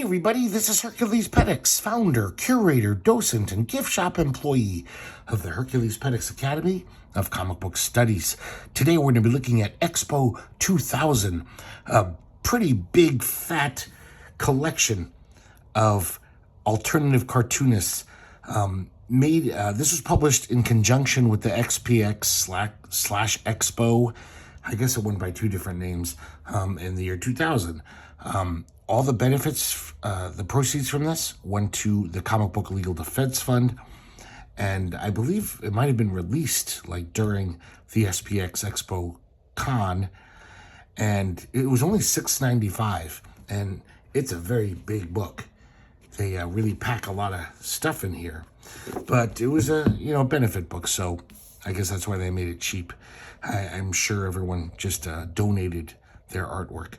everybody, this is herculespetix, founder, curator, docent, and gift shop employee of the herculespetix Academy of Comic Book Studies. Today we're going to be looking at Expo 2000, a pretty big, fat collection of alternative cartoonists. This was published in conjunction with the XPX slash Expo. I guess it went by two different names in the year 2000. All the benefits, the proceeds from this went to the Comic Book Legal Defense Fund. And I believe it might have been released like during the SPX Expo Con. And it was only $6.95. And it's a very big book. They really pack a lot of stuff in here. But it was a, benefit book. So I guess that's why they made it cheap. I'm sure everyone just donated their artwork.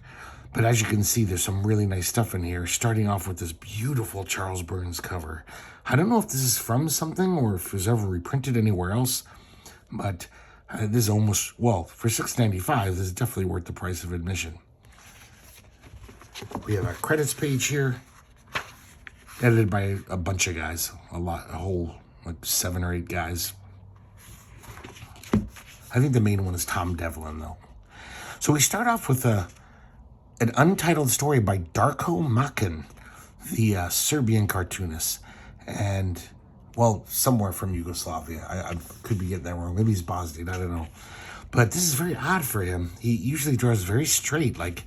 But as you can see, there's some really nice stuff in here, starting off with this beautiful Charles Burns cover. I don't know if this is from something or if it was ever reprinted anywhere else, but this is almost, well, for $6.95, this is definitely worth the price of admission. We have a credits page here, edited by a bunch of guys, a whole, like 7 or 8 guys. I think the main one is Tom Devlin, though. So we start off with an untitled story by Darko Makin, the Serbian cartoonist. And, well, somewhere from Yugoslavia. I could be getting that wrong. Maybe he's Bosnian. I don't know. But this is very odd for him. He usually draws very straight, like,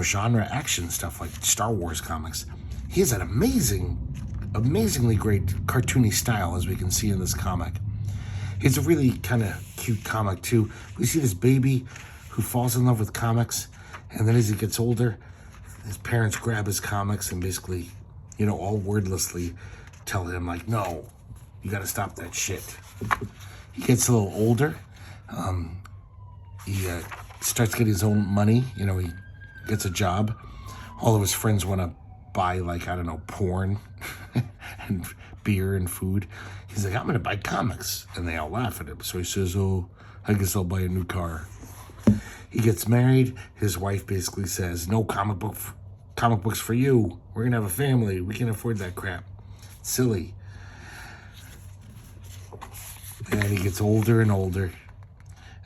genre action stuff, like Star Wars comics. He has an amazingly great cartoony style, as we can see in this comic. It's a really kind of cute comic, too. We see this baby who falls in love with comics. And then as he gets older, his parents grab his comics and basically, all wordlessly tell him, like, no, you got to stop that shit. He gets a little older. He starts getting his own money. He gets a job. All of his friends want to buy, like, I don't know, porn and beer and food. He's like, I'm going to buy comics. And they all laugh at him. So he says, oh, I guess I'll buy a new car. He gets married. His wife basically says, no comic books for you. We're going to have a family. We can't afford that crap. Silly. And he gets older and older.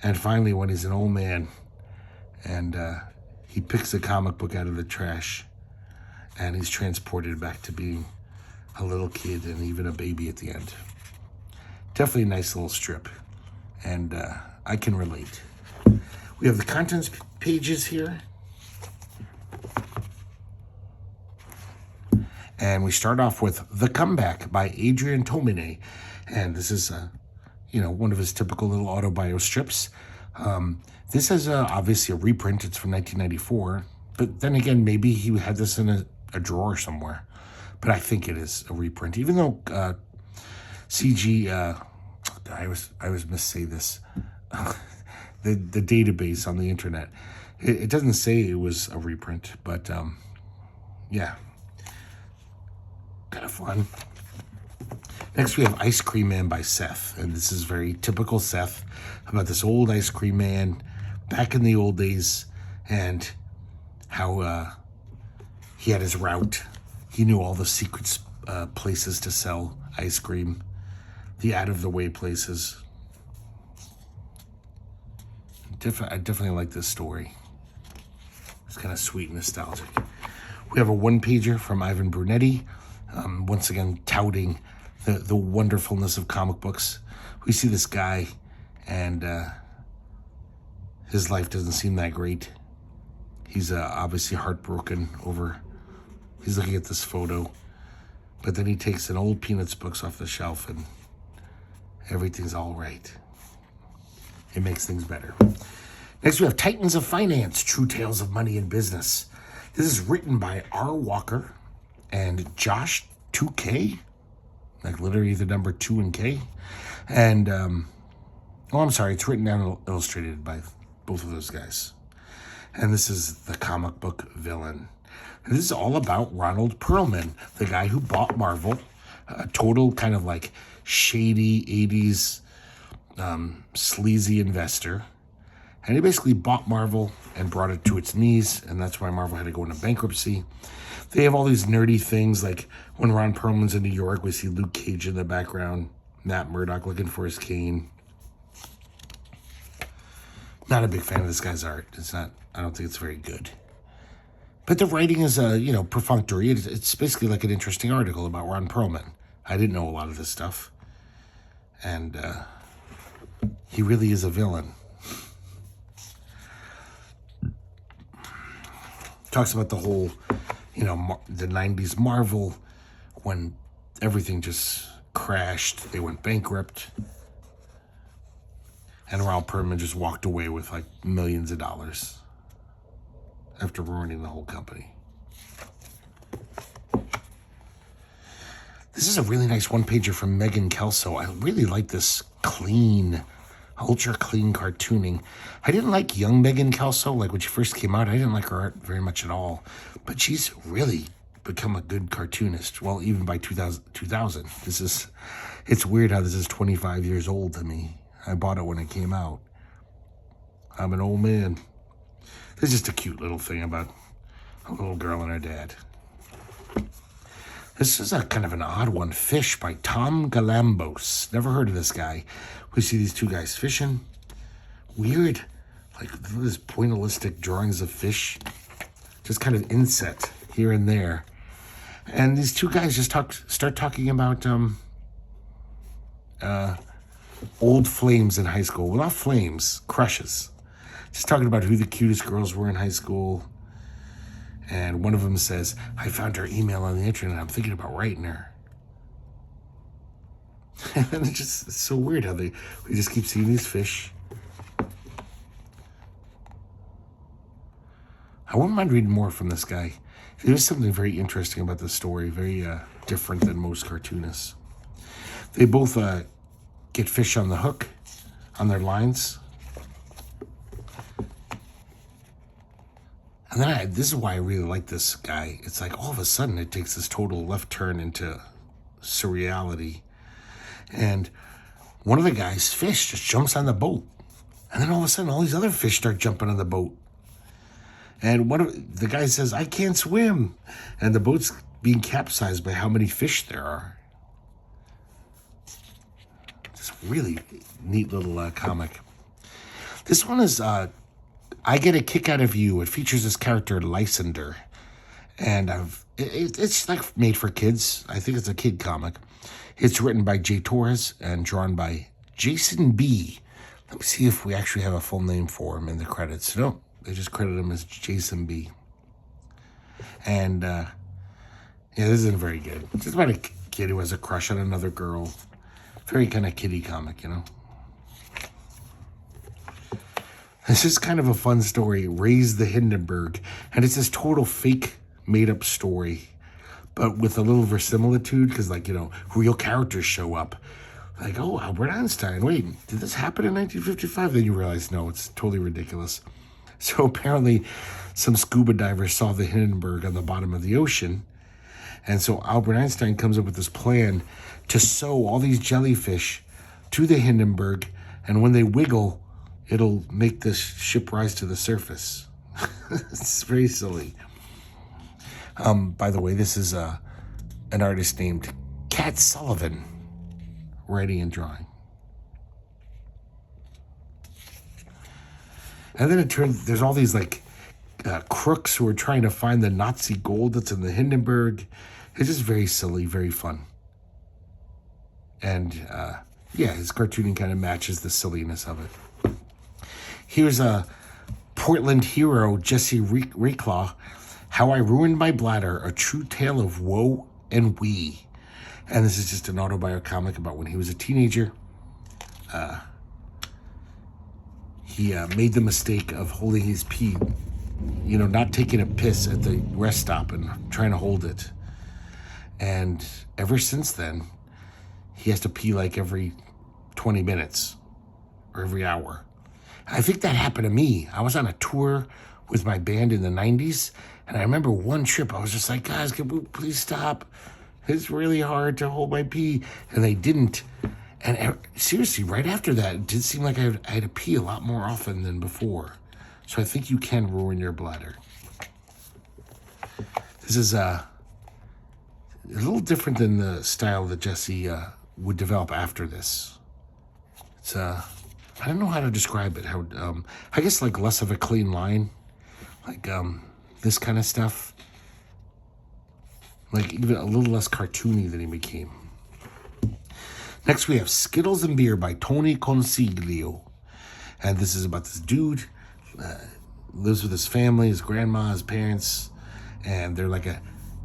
And finally, when he's an old man, and he picks a comic book out of the trash, and he's transported back to being a little kid and even a baby at the end. Definitely a nice little strip. And I can relate. We have the contents pages here. And we start off with The Comeback by Adrian Tomine. And this is, one of his typical little autobio strips. This is obviously a reprint. It's from 1994. But then again, maybe he had this in a drawer somewhere. But I think it is a reprint. Even though CG, I always missay this. The database on the internet. It doesn't say it was a reprint, but yeah. Kind of fun. Next we have Ice Cream Man by Seth. And this is very typical Seth about this old ice cream man back in the old days and how he had his route. He knew all the secret places to sell ice cream. The out-of-the-way places. I definitely like this story. It's kind of sweet and nostalgic. We have a one-pager from Ivan Brunetti, once again touting the wonderfulness of comic books. We see this guy, and his life doesn't seem that great. He's obviously heartbroken over. He's looking at this photo, but then he takes an old Peanuts books off the shelf, and everything's all right. It makes things better. Next, we have Titans of Finance, True Tales of Money and Business. This is written by R. Walker and Josh 2K, like literally the number 2 and K. And, I'm sorry, it's written down and illustrated by both of those guys. And this is the comic book villain. And this is all about Ronald Perlman, the guy who bought Marvel, a total kind of like shady 80s sleazy investor. And he basically bought Marvel and brought it to its knees, and that's why Marvel had to go into bankruptcy. They have all these nerdy things, like when Ron Perlman's in New York, we see Luke Cage in the background, Matt Murdock looking for his cane. Not a big fan of this guy's art. I don't think it's very good. But the writing is, perfunctory. It's basically like an interesting article about Ron Perlman. I didn't know a lot of this stuff. And he really is a villain. Talks about the whole, the 90s Marvel, when everything just crashed. They went bankrupt. And Ron Perlman just walked away with like millions of dollars after ruining the whole company. This is a really nice one-pager from Megan Kelso. I really like this clean, ultra-clean cartooning. I didn't like young Megan Kelso. Like when she first came out, I didn't like her art very much at all. But she's really become a good cartoonist. Well, even by 2000. It's weird how this is 25 years old to me. I bought it when it came out. I'm an old man. This is just a cute little thing about a little girl and her dad. This is a kind of an odd one. Fish by Tom Galambos. Never heard of this guy. We see these two guys fishing. Weird. Like this pointillistic drawings of fish. Just kind of inset here and there. And these two guys just start talking about old flames in high school. Well, not flames, crushes. Just talking about who the cutest girls were in high school. And one of them says, I found her email on the internet. I'm thinking about writing her. And it's so weird how we just keep seeing these fish. I wouldn't mind reading more from this guy. There's something very interesting about this story. Very different than most cartoonists. They both get fish on the hook, on their lines. And then this is why I really like this guy. It's like all of a sudden it takes this total left turn into surreality. And one of the guys' fish just jumps on the boat. And then all of a sudden all these other fish start jumping on the boat. And the guy says, I can't swim. And the boat's being capsized by how many fish there are. It's really neat little comic. This one is... I Get a Kick Out of You. It features this character, Lysander. And it's like made for kids. I think it's a kid comic. It's written by Jay Torres and drawn by Jason B. Let me see if we actually have a full name for him in the credits. No, they just credit him as Jason B. And, this isn't very good. It's about a kid who has a crush on another girl. Very kind of kiddie comic, This is kind of a fun story, Raise the Hindenburg. And it's this total fake, made-up story, but with a little verisimilitude, because, real characters show up. Like, oh, Albert Einstein, wait, did this happen in 1955? Then you realize, no, it's totally ridiculous. So apparently, some scuba divers saw the Hindenburg on the bottom of the ocean. And so Albert Einstein comes up with this plan to sew all these jellyfish to the Hindenburg, and when they wiggle, it'll make this ship rise to the surface. It's very silly. By the way, this is an artist named Cat Sullivan, writing and drawing. And then it turns, there's all these crooks who are trying to find the Nazi gold that's in the Hindenburg. It's just very silly, very fun. And his cartooning kind of matches the silliness of it. Here's a Portland hero, Jesse Reclaw, How I Ruined My Bladder, A True Tale of Woe and Wee. And this is just an autobiocomic about when he was a teenager. He made the mistake of holding his pee, not taking a piss at the rest stop and trying to hold it. And ever since then, he has to pee like every 20 minutes or every hour. I think that happened to me. I was on a tour with my band in the 90s, and I remember one trip, I was just like, guys, can we please stop? It's really hard to hold my pee. And they didn't. And seriously, right after that, it did seem like I had to pee a lot more often than before. So I think you can ruin your bladder. This This is a little different than the style that Jesse would develop after this. It's I don't know how to describe it. How I guess like less of a clean line, like this kind of stuff. Like even a little less cartoony than he became. Next we have Skittles and Beer by Tony Consiglio. And this is about this dude, lives with his family, his grandma, his parents, and they're like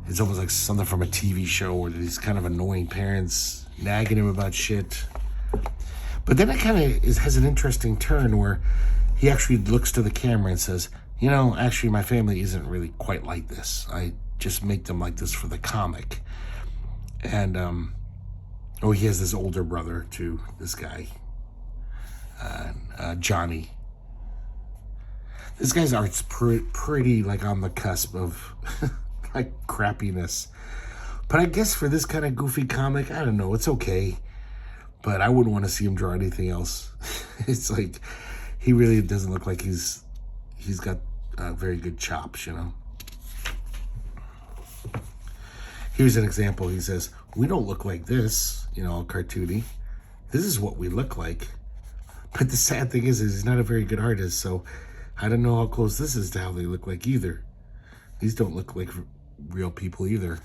it's almost like something from a TV show where these kind of annoying parents nagging him about shit. But then it kind of has an interesting turn where he actually looks to the camera and says, you know, actually my family isn't really quite like this. I just make them like this for the comic. And, he has this older brother too, this guy, Johnny. This guy's art's pretty like on the cusp of like crappiness. But I guess for this kind of goofy comic, I don't know, it's okay. But I wouldn't want to see him draw anything else. It's like, he really doesn't look like he's got very good chops, you know. Here's an example. He says, we don't look like this, you know, all cartoony. This is what we look like. But the sad thing is he's not a very good artist, so I don't know how close this is to how they look like either. These don't look like real people either.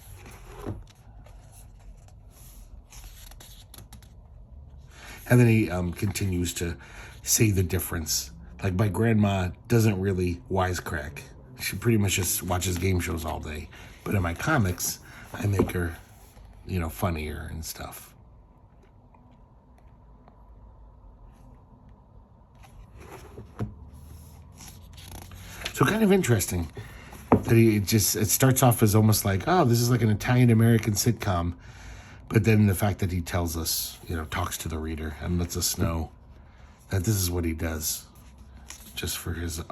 And then he continues to say the difference. Like, my grandma doesn't really wisecrack. She pretty much just watches game shows all day. But in my comics, I make her, you know, funnier and stuff. So kind of interesting that it starts off as almost like, oh, this is like an Italian-American sitcom. But then the fact that he tells us, you know, talks to the reader and lets us know that this is what he does just for his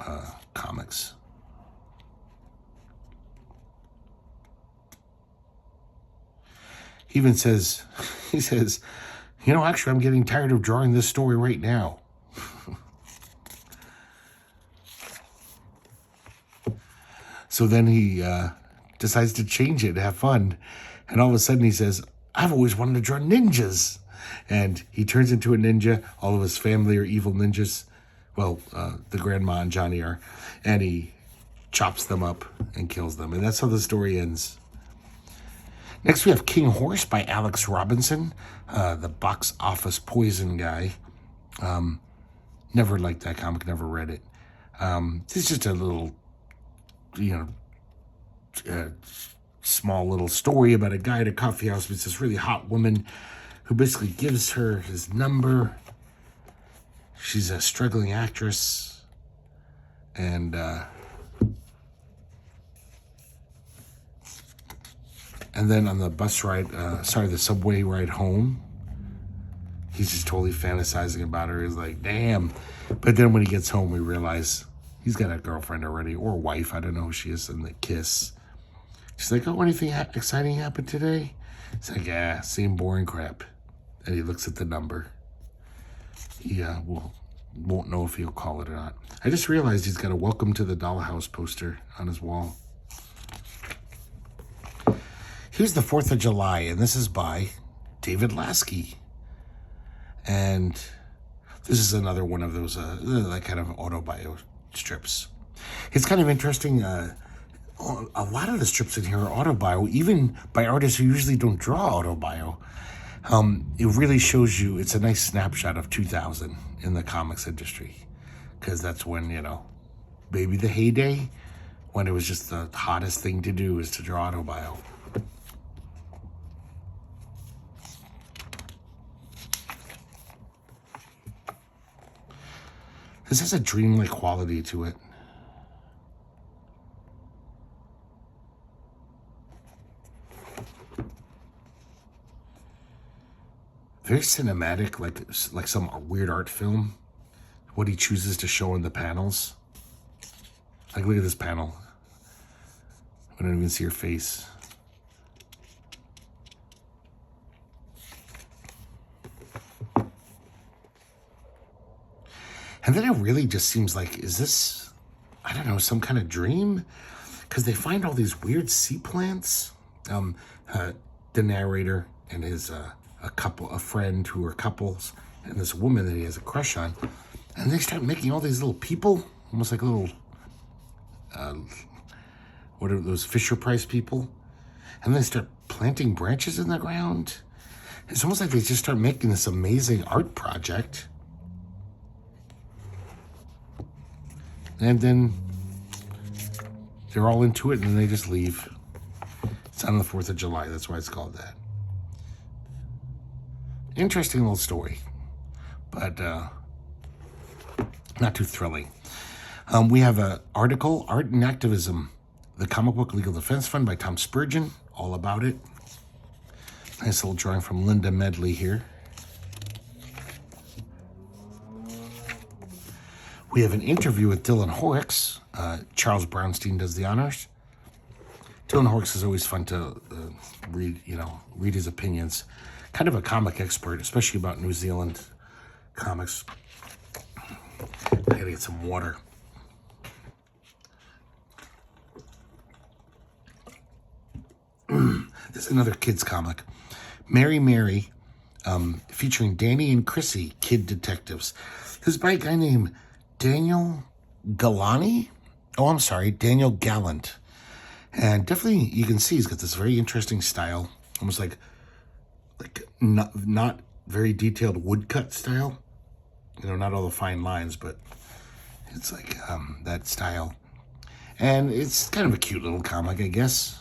comics. He even says, you know, actually, I'm getting tired of drawing this story right now. So then he decides to change it, have fun. And all of a sudden he says, I've always wanted to draw ninjas. And he turns into a ninja. All of his family are evil ninjas. Well, the grandma and Johnny are. And he chops them up and kills them. And that's how the story ends. Next we have King Horse by Alex Robinson, the box office poison guy. Never liked that comic, never read it. It's just a little, you know, small little story about a guy at a coffee house with this really hot woman who basically gives her his number. She's a struggling actress. And then on the bus ride, the subway ride home, he's just totally fantasizing about her. He's like, damn. But then when he gets home, we realize he's got a girlfriend already, or a wife. I don't know who she is. And they kiss. She's like, oh, anything exciting happened today? He's like, yeah, same boring crap. And he looks at the number. He won't know if he'll call it or not. I just realized he's got a Welcome to the Dollhouse poster on his wall. Here's the 4th of July, and this is by David Lasky. And this is another one of those like kind of autobio strips. It's kind of interesting. A lot of the strips in here are autobio, even by artists who usually don't draw autobio. It really shows you, it's a nice snapshot of 2000 in the comics industry. Because that's when, you know, maybe the heyday, when it was just the hottest thing to do is to draw autobio. This has a dreamlike quality to it. Very cinematic, like some weird art film. What he chooses to show in the panels. Like, look at this panel. I don't even see your face. And then it really just seems like, is this, I don't know, some kind of dream? because they find all these weird sea plants. The narrator and his a friend who are couples, and this woman that he has a crush on, and they start making all these little people, almost like little what are those Fisher Price people, and they start planting branches in the ground. It's almost like they just start making this amazing art project, and then they're all into it, and then they just leave. It's on the 4th of July. That's why it's called that. Interesting little story, but not too thrilling. We have an article, Art and Activism, the Comic Book Legal Defense Fund by Tom Spurgeon, all about it. Nice little drawing from Linda Medley here. We have an interview with Dylan Horrocks. Charles Brownstein does the honors. Dylan Horrocks is always fun to read his opinions. Kind of a comic expert, especially about New Zealand comics. I gotta get some water. This is another kids comic. Mary Mary, featuring Danny and Chrissy, kid detectives. This is by a guy named Daniel Galani. Daniel Gallant. And definitely you can see he's got this very interesting style, almost like not very detailed woodcut style. Not all the fine lines, but it's like that style. And it's kind of a cute little comic, I guess.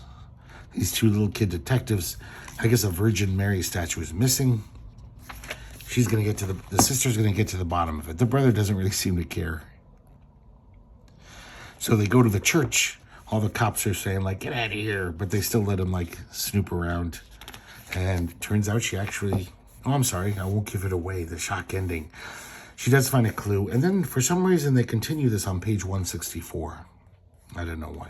These two little kid detectives. I guess a Virgin Mary statue is missing. She's going to get to the sister's going to get to the bottom of it. The brother doesn't really seem to care. So they go to the church. All the cops are saying, like, get out of here. But they still let him, like, snoop around. And turns out she actually... Oh, I'm sorry. I won't give it away. The shock ending. She does find a clue. And then, for some reason, they continue this on page 164. I don't know why.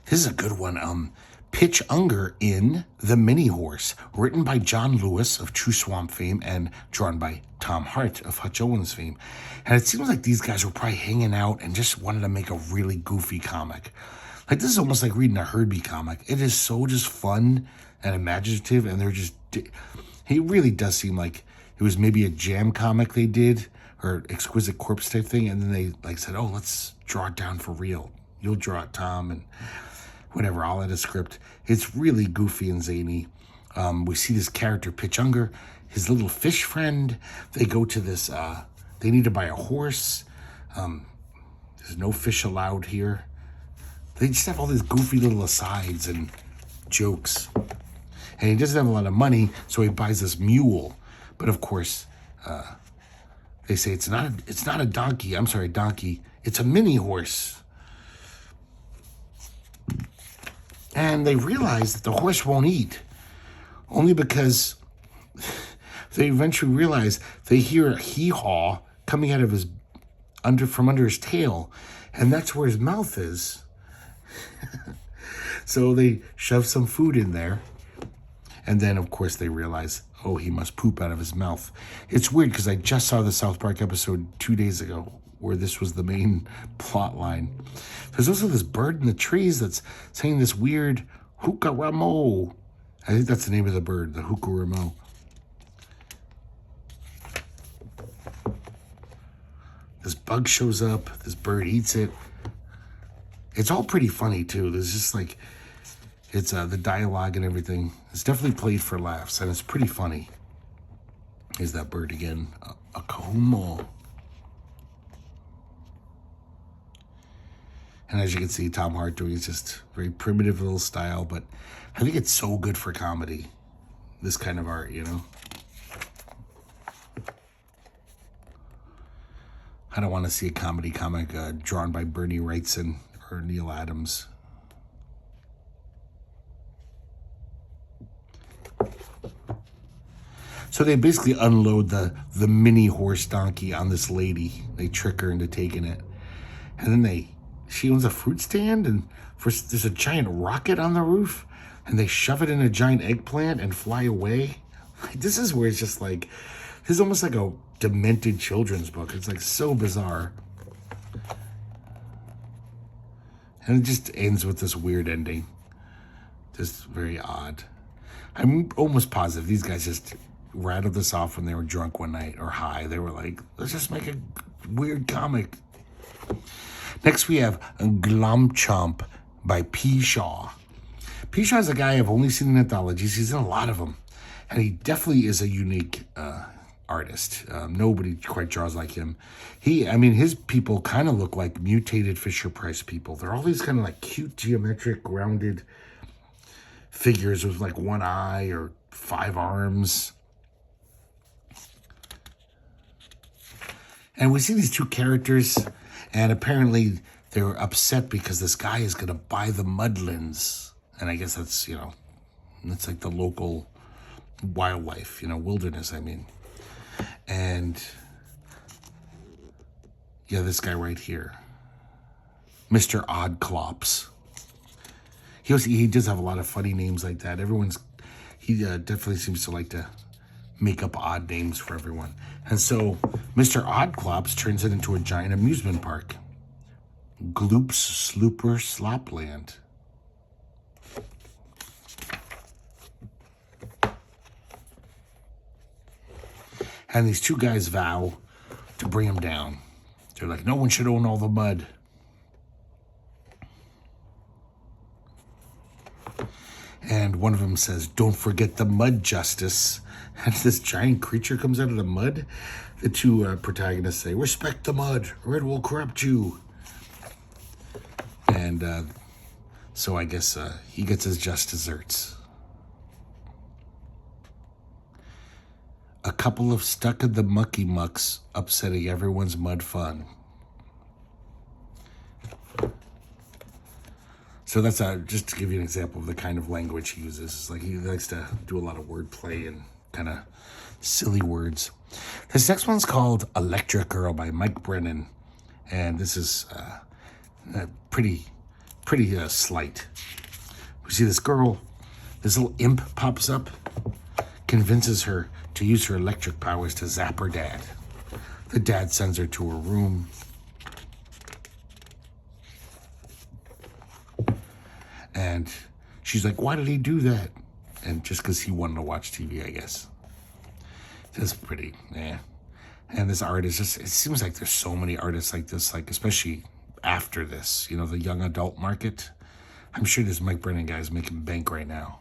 This is a good one. Pitch Unger in The Mini Horse, written by John Lewis of True Swamp fame and drawn by Tom Hart of Hutch Owens fame. And it seems like these guys were probably hanging out and just wanted to make a really goofy comic. Like, this is almost like reading a Herbie comic. It is so just fun and imaginative, and they're just... It really does seem like it was maybe a jam comic they did, or Exquisite Corpse type thing, and then they like said, oh, let's draw it down for real. You'll draw it, Tom, and whatever, I'll add a script. It's really goofy and zany. We see this character, Pitch Unger, his little fish friend. They go to this, they need to buy a horse. There's no fish allowed here. They just have all these goofy little asides and jokes. And he doesn't have a lot of money, so he buys this mule. But of course, they say it's not a donkey. I'm sorry, donkey. It's a mini horse. And they realize that the horse won't eat. Only because they eventually realize they hear a hee-haw coming out of from under his tail. And that's where his mouth is. So they shove some food in there. And then, of course, they realize, oh, he must poop out of his mouth. It's weird because I just saw the South Park episode 2 days ago where this was the main plot line. There's also this bird in the trees that's saying this weird hookaramo. I think that's the name of the bird, the hookaramo. This bug shows up. This bird eats it. It's all pretty funny, too. There's just like... It's the dialogue and everything. It's definitely played for laughs, and it's pretty funny. Here's that bird again. A kahumo. And as you can see, Tom Hart doing just very primitive little style, but I think it's so good for comedy. This kind of art, I don't want to see a comedy comic drawn by Bernie Wrightson or Neil Adams. So they basically unload the mini horse donkey on this lady. They trick her into taking it. And then she owns a fruit stand, and there's a giant rocket on the roof, and they shove it in a giant eggplant and fly away. This is where it's just like, this is almost like a demented children's book. It's like so bizarre. And it just ends with this weird ending. Just very odd. I'm almost positive these guys just rattled this off when they were drunk one night or high. They were like, let's just make a weird comic. Next we have Glom Chomp by P. Shaw. P. Shaw is a guy I've only seen in anthologies. He's in a lot of them. And he definitely is a unique artist. Nobody quite draws like him. His people kind of look like mutated Fisher-Price people. They're all these kind of like cute, geometric, rounded figures with like one eye or 5 arms. And we see these 2 characters, and apparently they're upset because this guy is going to buy the mudlands. And I guess that's, that's like the local wildlife, wilderness, And, yeah, this guy right here, Mr. Oddclops. He does have a lot of funny names like that. He definitely seems to like to make up odd names for everyone. And so Mr. Oddclops turns it into a giant amusement park. Gloops Slooper Slopland. And these 2 guys vow to bring him down. They're like, no one should own all the mud. And one of them says, don't forget the mud justice. And this giant creature comes out of the mud. The 2 protagonists say, respect the mud or it will corrupt you. And so I guess he gets his just desserts. A couple of stuck in the mucky mucks upsetting everyone's mud fun. So that's just to give you an example of the kind of language he uses. It's like he likes to do a lot of wordplay and kind of silly words. This next one's called Electric Girl by Mike Brennan. And this is pretty slight. We see this girl, this little imp pops up, convinces her to use her electric powers to zap her dad. The dad sends her to her room. And she's like, why did he do that? And just because he wanted to watch TV, I guess. Just pretty, yeah. And this art is just, it seems like there's so many artists like this, like especially after this, the young adult market. I'm sure this Mike Brennan guy is making bank right now.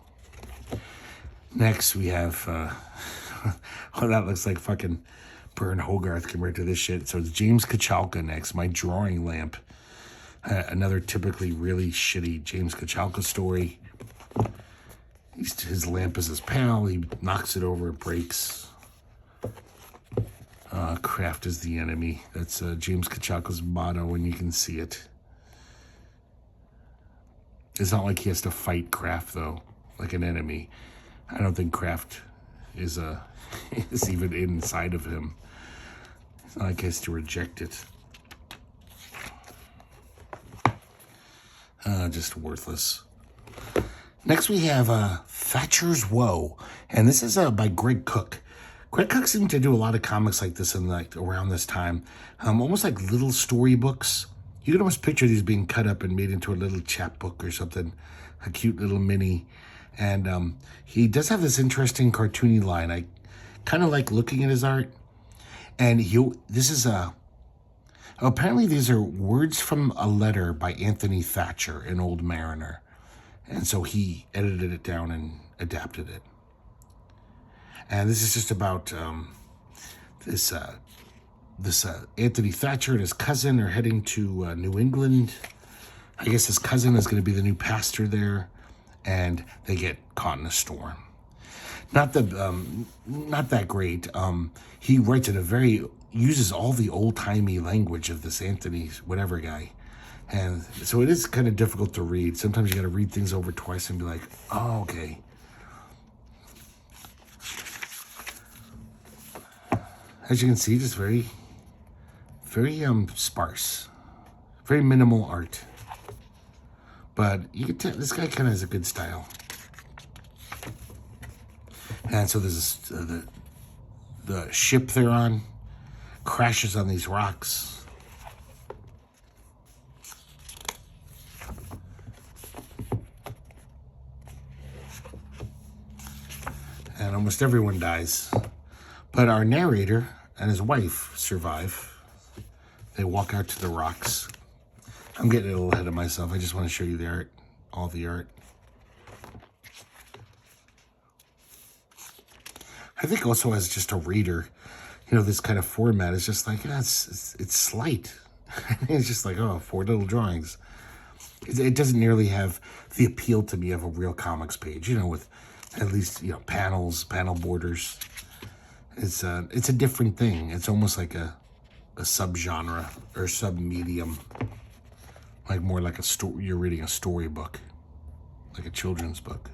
Next, we have, oh, that looks like fucking Bern Hogarth compared to this shit. So it's James Kachalka next, My Drawing Lamp. Another typically really shitty James Kachalka story. His lamp is his pal. He knocks it over, it breaks. Craft is the enemy. That's James Kachalka's motto, and you can see it. It's not like he has to fight craft, though, like an enemy. I don't think craft is even inside of him. It's not like he has to reject it. Just worthless. Next we have Thatcher's Woe, and this is by Greg Cook. Greg Cook seemed to do a lot of comics like this in around this time, almost like little storybooks. You can almost picture these being cut up and made into a little chapbook or something, a cute little mini. And he does have this interesting cartoony line. I kind of like looking at his art. And this is apparently these are words from a letter by Anthony Thatcher, an old mariner. And so he edited it down and adapted it. And this is just about this Anthony Thatcher and his cousin are heading to New England. I guess his cousin is going to be the new pastor there, and they get caught in a storm. Not that great. He writes in uses all the old-timey language of this Anthony whatever guy. And so it is kind of difficult to read. Sometimes you got to read things over twice and be like, oh, okay. As you can see, just very, very sparse. Very minimal art. But you can tell this guy kind of has a good style. And so there's the ship they're on crashes on these rocks. and almost everyone dies. But our narrator and his wife survive. They walk out to the rocks. I'm getting a little ahead of myself. I just want to show you the art, all the art. I think also as just a reader, you know, this kind of format is just like, yeah, it's slight. It's just like, oh, 4 little drawings. It doesn't nearly have the appeal to me of a real comics page, you know, with at least, you know, panels, panel borders. It's a different thing. It's almost like a subgenre or sub-medium. Like more like a story, you're reading a storybook, like a children's book.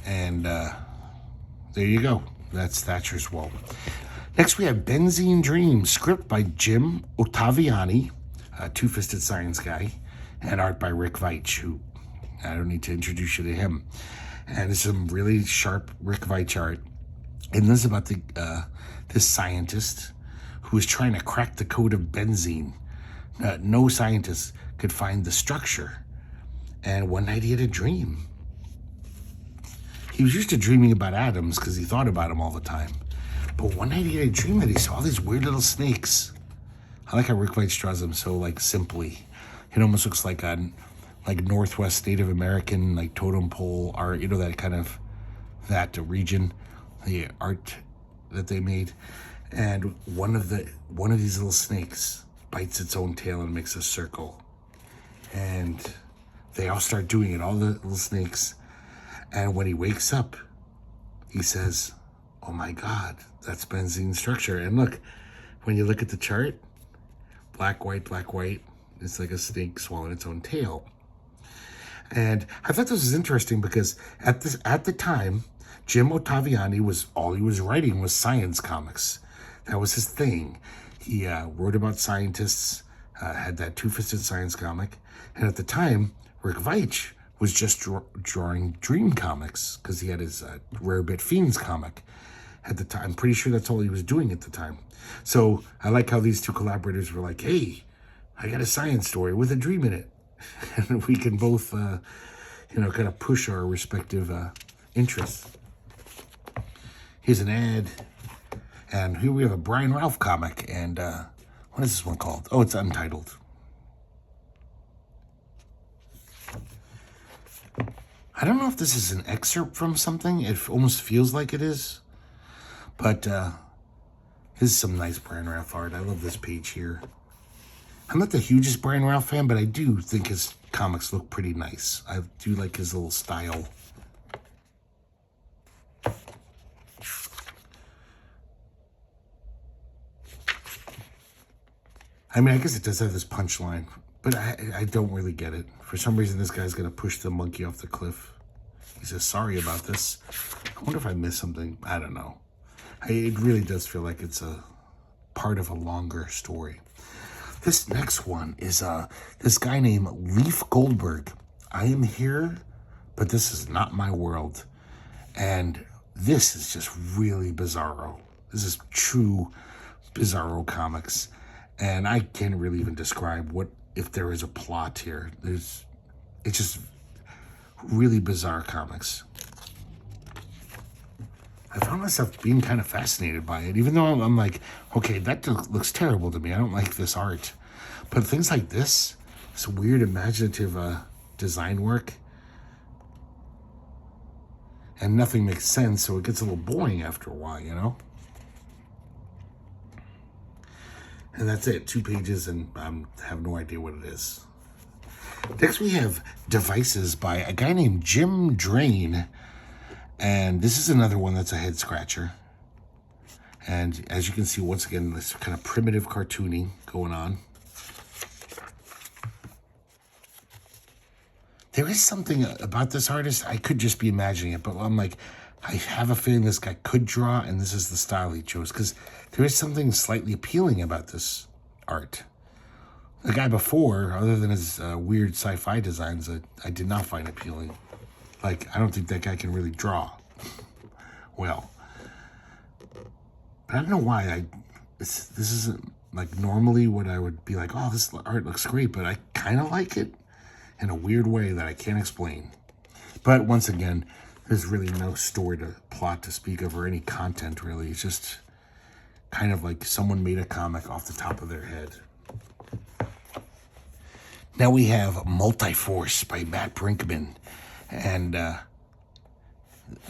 And there you go. That's Thatcher's Wall. Next we have Benzene Dream, script by Jim Ottaviani, a two-fisted science guy, and art by Rick Veitch, who I don't need to introduce you to him. And it's some really sharp Rick Veitch art. And this is about this scientist who is trying to crack the code of benzene. No scientist could find the structure. And one night he had a dream. He was used to dreaming about atoms because he thought about them all the time. But one night he had a dream that he saw all these weird little snakes. I like how Rick Veitch draws them so like simply. It almost looks like a Northwest Native American like totem pole art, you know, that kind of that region, the art that they made. And one of these little snakes bites its own tail and makes a circle. And they all start doing it, all the little snakes. And when he wakes up, he says, oh my God, that's benzene structure. And look, when you look at the chart, black, white, it's like a snake swallowing its own tail. And I thought this was interesting because at the time, Jim Ottaviani all he was writing was science comics. That was his thing. He wrote about scientists, had that two-fisted science comic. And at the time, Rick Veitch was just drawing dream comics because he had his Rare Bit Fiends comic at the time. I'm pretty sure that's all he was doing at the time. So I like how these two collaborators were like, hey, I got a science story with a dream in it. And we can both, you know, kind of push our respective interests. Here's an ad. And here we have a Brian Ralph comic. And what is this one called? Oh, it's Untitled. I don't know if this is an excerpt from something. It almost feels like it is. But this is some nice Brian Ralph art. I love this page here. I'm not the hugest Brian Ralph fan, but I do think his comics look pretty nice. I do like his little style. I mean, I guess it does have this punchline, but I don't really get it. For some reason, this guy's going to push the monkey off the cliff. He says, sorry about this. I wonder if I missed something. I don't know. It really does feel like it's a part of a longer story. This next one is this guy named Leif Goldberg. I am here, but this is not my world. And this is just really bizarro. This is true bizarro comics. And I can't really even describe if there is a plot here. It's just really bizarre comics. I found myself being kind of fascinated by it, even though I'm like, okay, that looks terrible to me. I don't like this art. But things like this weird imaginative design work, and nothing makes sense, so it gets a little boring after a while, you know? And that's it, 2 pages, and I have no idea what it is. Next we have Devices by a guy named Jim Drain. And this is another one that's a head scratcher. And as you can see, once again, this kind of primitive cartooning going on. There is something about this artist, I could just be imagining it, but I'm like, I have a feeling this guy could draw, and this is the style he chose, because there is something slightly appealing about this art. The guy before, other than his weird sci-fi designs, I did not find appealing. Like, I don't think that guy can really draw well. But I don't know why this isn't like normally what I would be like, oh, this art looks great, but I kind of like it in a weird way that I can't explain. But once again, there's really no story to plot to speak of or any content really. It's just kind of like someone made a comic off the top of their head. Now we have Multiforce by Matt Brinkman. And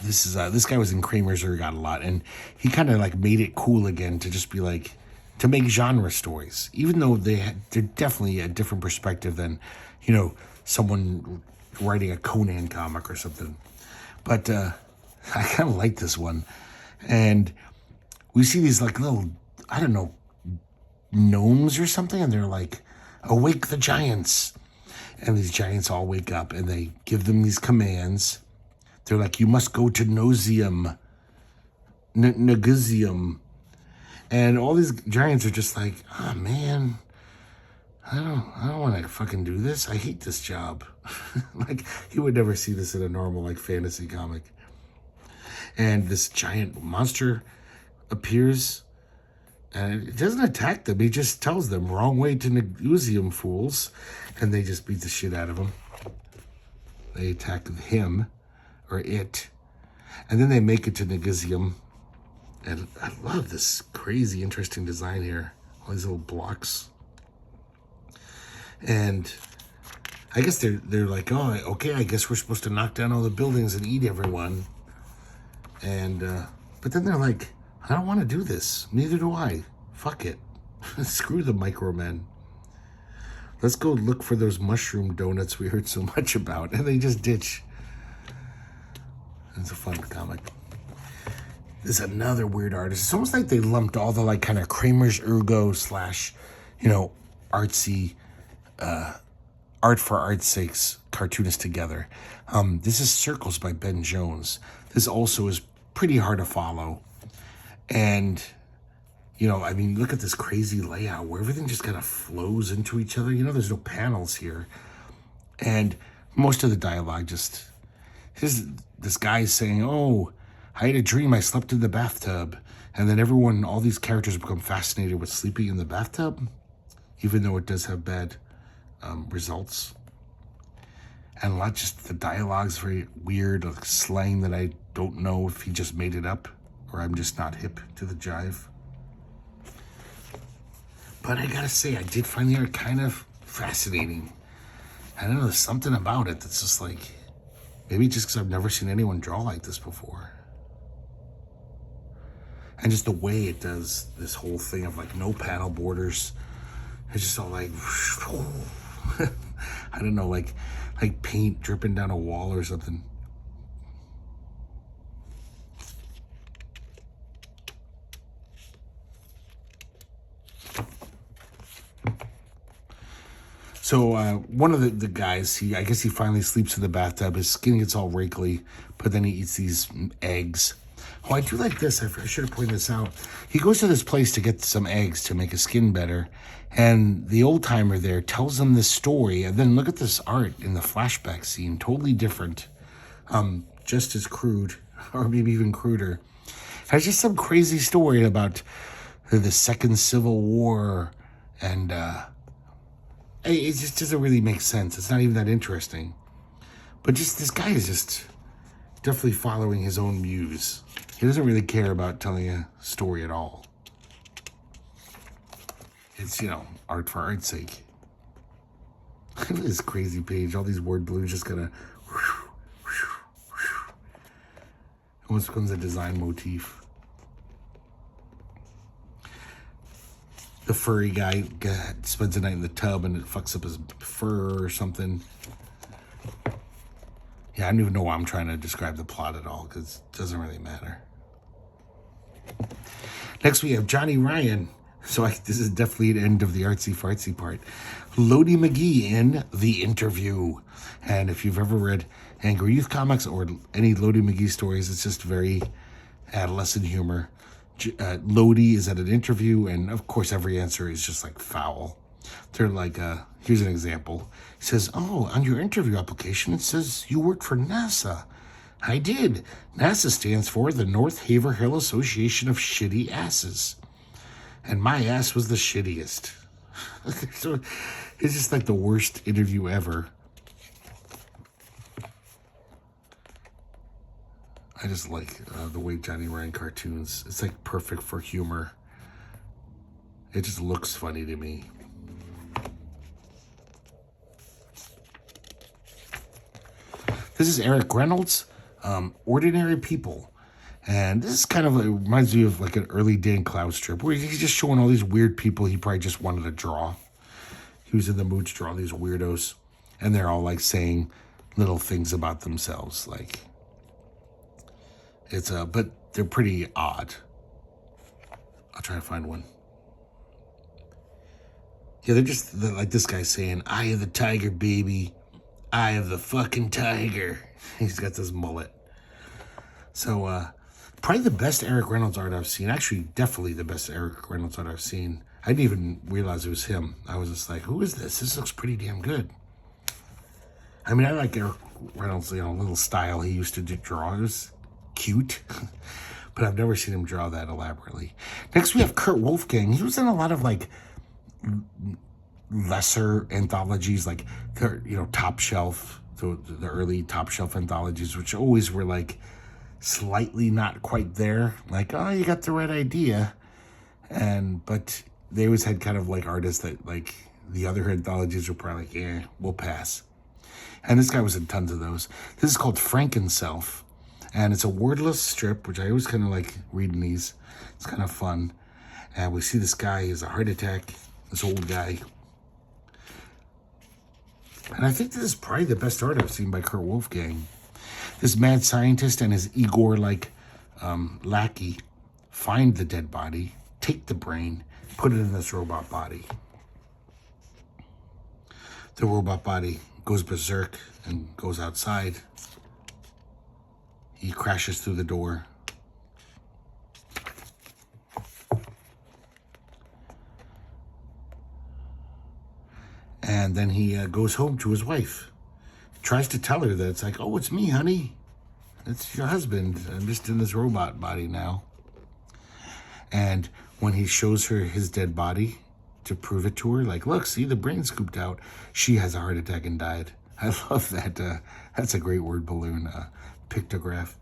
this guy was in Kramer's Ergot a lot, and he kind of like made it cool again to just be like, to make genre stories, even though they're definitely a different perspective than, you know, someone writing a Conan comic or something. But I kind of like this one. And we see these like little, I don't know, gnomes or something, and they're like, awake the giants. And these giants all wake up and they give them these commands. They're like, you must go to Nozium, Nagusium. And all these giants are just like, oh man, I don't want to fucking do this. I hate this job. Like, you would never see this in a normal like fantasy comic. And this giant monster appears, and it doesn't attack them. He just tells them, wrong way to Nagusium, fools. And they just beat the shit out of him. They attack him, or it. And then they make it to Nagusium. And I love this crazy, interesting design here. All these little blocks. And I guess they're like, oh, okay, I guess we're supposed to knock down all the buildings and eat everyone. And, but then they're like, I don't want to do this. Neither do I. Fuck it. Screw the micromen. Let's go look for those mushroom donuts we heard so much about. And they just ditch. It's a fun comic. There's another weird artist. It's almost like they lumped all the like kind of Kramer's Ergo / you know, artsy, art for art's sakes cartoonist together. This is Circles by Ben Jones. This also is pretty hard to follow. And, you know, I mean, look at this crazy layout where everything just kind of flows into each other. You know, there's no panels here. And most of the dialogue just, this guy saying, oh, I had a dream I slept in the bathtub. And then all these characters become fascinated with sleeping in the bathtub, even though it does have bad results. And a lot, just the dialogue's very weird, like slang that I don't know if he just made it up or I'm just not hip to the jive. But I gotta say, I did find the art kind of fascinating. I don't know, there's something about it that's just like, maybe just because I've never seen anyone draw like this before. And just the way it does this whole thing of like no panel borders. It's just all like, I don't know, like paint dripping down a wall or something. So one of the guys, I guess he finally sleeps in the bathtub. His skin gets all wrinkly, but then he eats these eggs. Oh, I do like this. I should have pointed this out. He goes to this place to get some eggs to make his skin better. And the old timer there tells him this story. And then look at this art in the flashback scene. Totally different. Just as crude, or maybe even cruder. It's just some crazy story about the Second Civil War. And it just doesn't really make sense. It's not even that interesting. But just this guy is just definitely following his own muse. He doesn't really care about telling a story at all. It's, you know, art for art's sake. Look at this crazy page. All these word balloons just kind of almost becomes a design motif. The furry guy spends the night in the tub and it fucks up his fur or something. Yeah, I don't even know why I'm trying to describe the plot at all, because it doesn't really matter. Next, we have Johnny Ryan. So this is definitely an end of the artsy-fartsy part. Lodi McGee in The Interview. And if you've ever read Angry Youth comics or any Lodi McGee stories, it's just very adolescent humor. Lodi is at an interview, and of course every answer is just like foul. They're like, here's an example. He says, oh, on your interview application, it says you work for NASA. I did. NASA stands for the North Haverhill Association of Shitty Asses. and my ass was the shittiest. So it's just like the worst interview ever. I just like the way Johnny ran cartoons. It's like perfect for humor. It just looks funny to me. This is Eric Reynolds, Ordinary People. And this is kind of, it reminds me of like an early Dan Cloud strip where he's just showing all these weird people he probably just wanted to draw. He was in the mood to draw these weirdos. And they're all like saying little things about themselves. Like, it's but they're pretty odd. I'll try to find one. Yeah, they're like this guy saying, "Eye of the tiger, baby. Eye of the fucking tiger." He's got this mullet. So, probably the best Eric Reynolds art I've seen. Actually, definitely the best Eric Reynolds art I've seen. I didn't even realize it was him. I was just like, who is this? This looks pretty damn good. I mean, I like Eric Reynolds, little style he used to draw. It was cute. But I've never seen him draw that elaborately. Next, we have Kurt Wolfgang. He was in a lot of, like, lesser anthologies, like, Top Shelf, the early Top Shelf anthologies, which always were, like, slightly not quite there. Like, oh, you got the right idea. But they always had kind of, like, artists that, like, the other anthologies were probably like, we'll pass. And this guy was in tons of those. This is called Frankenself. And it's a wordless strip, which I always kind of like reading these. It's kind of fun. And we see this guy, he has a heart attack, this old guy. And I think this is probably the best art I've seen by Kurt Wolfgang. This mad scientist and his Igor-like lackey find the dead body, take the brain, put it in this robot body. The robot body goes berserk and goes outside. He crashes through the door. And then he goes home to his wife. Tries to tell her that it's like, oh, it's me, honey. It's your husband. I'm just in this robot body now. And when he shows her his dead body to prove it to her, like, look, see, the brain scooped out. She has a heart attack and died. I love that. That's a great word balloon pictograph.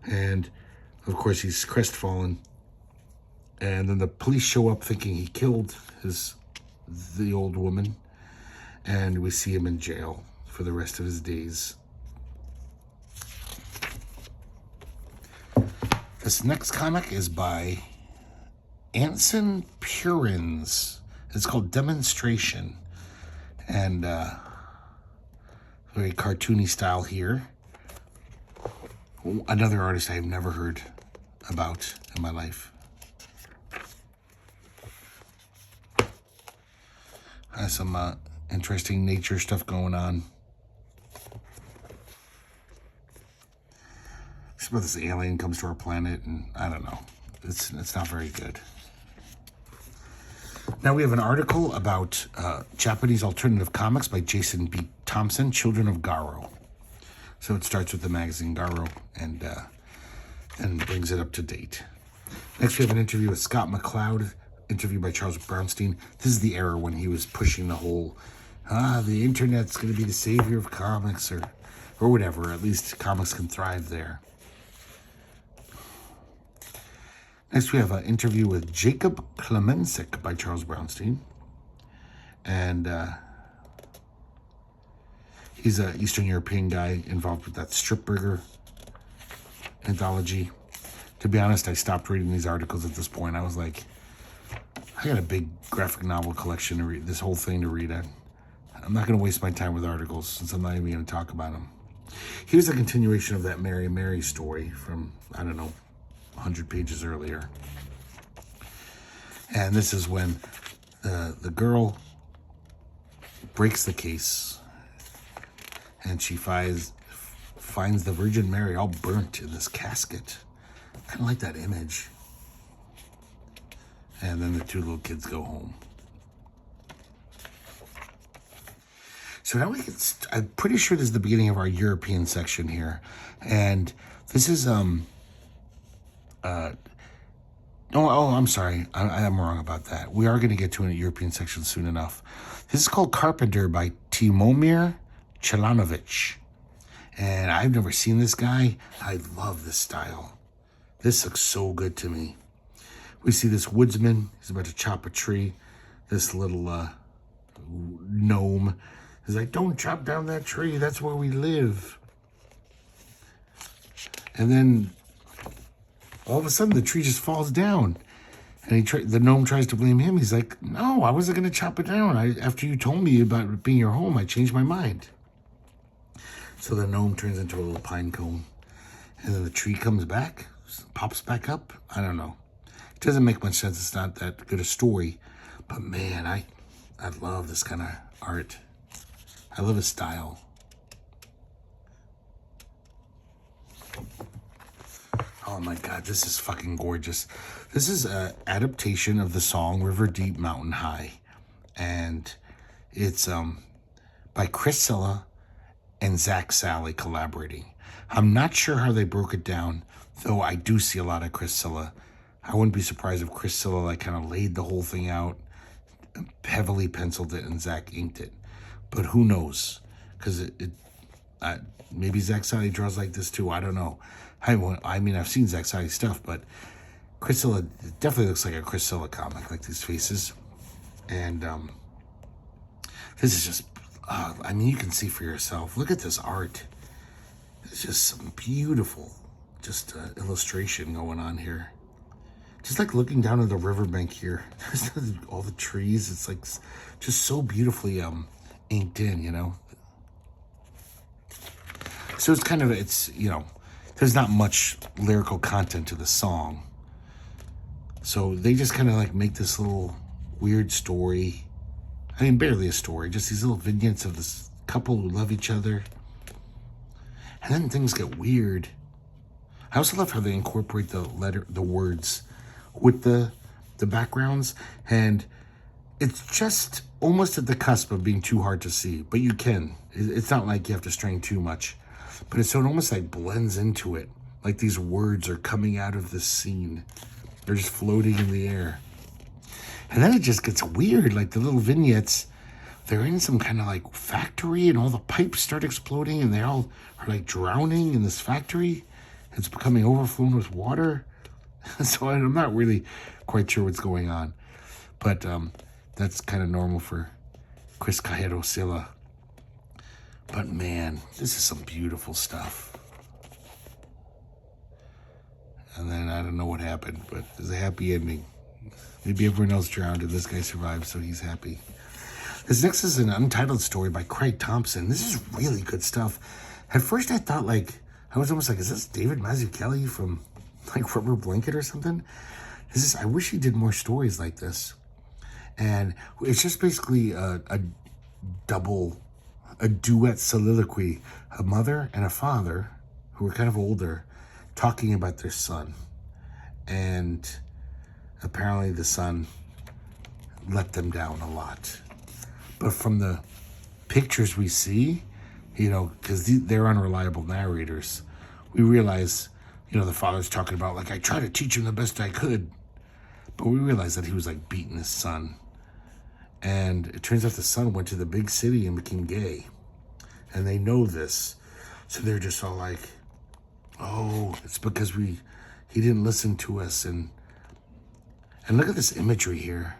And, of course, he's crestfallen. And then the police show up thinking he killed the old woman. And we see him in jail for the rest of his days. This next comic is by Anson Purins. It's called Demonstration. And very cartoony style here. Another artist I have never heard about in my life. Has some interesting nature stuff going on. It's about this alien comes to our planet, and I don't know. It's not very good. Now we have an article about Japanese alternative comics by Jason B. Thompson, Children of Garo. So it starts with the magazine Garo and brings it up to date. Next we have an interview with Scott McCloud, interviewed by Charles Brownstein. This is the era when he was pushing the whole, the internet's going to be the savior of comics or whatever. At least comics can thrive there. Next, we have an interview with Jacob Klemensik by Charles Brownstein. And he's an Eastern European guy involved with that Strip Burger anthology. To be honest, I stopped reading these articles at this point. I was like, I got a big graphic novel collection to read, this whole thing to read. I'm not going to waste my time with articles since I'm not even going to talk about them. Here's a continuation of that Mary Mary story from, I don't know, 100 pages earlier. And this is when the girl breaks the case and she finds the Virgin Mary all burnt in this casket. I kind of like that image. And then the two little kids go home. So now I'm pretty sure this is the beginning of our European section here. And this is I'm sorry. I'm wrong about that. We are going to get to a European section soon enough. This is called Carpenter by Tomine Chelanovic. And I've never seen this guy. I love this style. This looks so good to me. We see this woodsman. He's about to chop a tree. This little gnome is like, don't chop down that tree. That's where we live. And then all of a sudden the tree just falls down. And the gnome tries to blame him. He's like, no, I wasn't going to chop it down. After you told me about it being your home, I changed my mind. So the gnome turns into a little pine cone. And then the tree comes back, pops back up. I don't know. It doesn't make much sense. It's not that good a story. But man, I love this kind of art. I love his style. Oh my God, this is fucking gorgeous. This is an adaptation of the song River Deep, Mountain High. And it's by Chris Cilla and Zach Sally collaborating. I'm not sure how they broke it down, though I do see a lot of Chris Cilla. I wouldn't be surprised if Chris Cilla like kind of laid the whole thing out, heavily penciled it, and Zach inked it. But who knows? Because maybe Zach Sally draws like this too. I don't know. I mean, I've seen Zach Sally stuff, but Chris Cilla definitely looks like a Chris Cilla comic, like these faces. And this is just, I mean, you can see for yourself. Look at this art. It's just some beautiful, just illustration going on here. Just like looking down at the riverbank here. All the trees, it's like just so beautifully inked in, you know. So it's kind of, there's not much lyrical content to the song. So they just kind of like make this little weird story. I mean, barely a story, just these little vignettes of this couple who love each other. And then things get weird. I also love how they incorporate the words with the backgrounds. And it's just almost at the cusp of being too hard to see, but you can. It's not like you have to strain too much. But so it almost like blends into it. Like these words are coming out of this scene. They're just floating in the air. And then it just gets weird. Like the little vignettes, they're in some kind of like factory and all the pipes start exploding and they all are like drowning in this factory. It's becoming overflown with water. So I'm not really quite sure what's going on. But that's kind of normal for Chris Cajero Cilla. But man, this is some beautiful stuff. And then I don't know what happened, but there's a happy ending. Maybe everyone else drowned and this guy survived, so he's happy. This next is an untitled story by Craig Thompson. This is really good stuff. At first I thought I was almost like, is this David Mazzucchelli from like Rubber Blanket or something? I wish he did more stories like this. And it's just basically a duet soliloquy, a mother and a father who are kind of older talking about their son. And apparently the son let them down a lot. But from the pictures we see, because they're unreliable narrators, we realize, the father's talking about, like, I tried to teach him the best I could. But we realize that he was, like, beating his son. And it turns out the son went to the big city and became gay. And they know this. So they're just all like, oh, it's because he didn't listen to us. And look at this imagery here.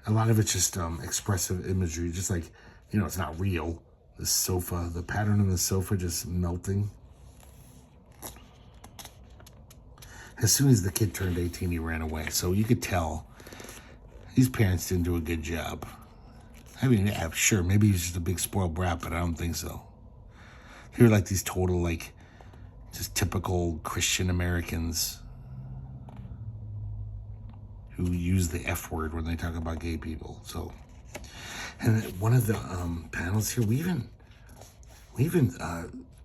A lot of it's just expressive imagery. Just like, it's not real. The sofa, the pattern on the sofa just melting. As soon as the kid turned 18, he ran away. So you could tell these parents didn't do a good job. I mean, yeah, sure, maybe he's just a big spoiled brat, but I don't think so. They're like these total, like, just typical Christian Americans who use the F word when they talk about gay people. So, and one of the panels here, we even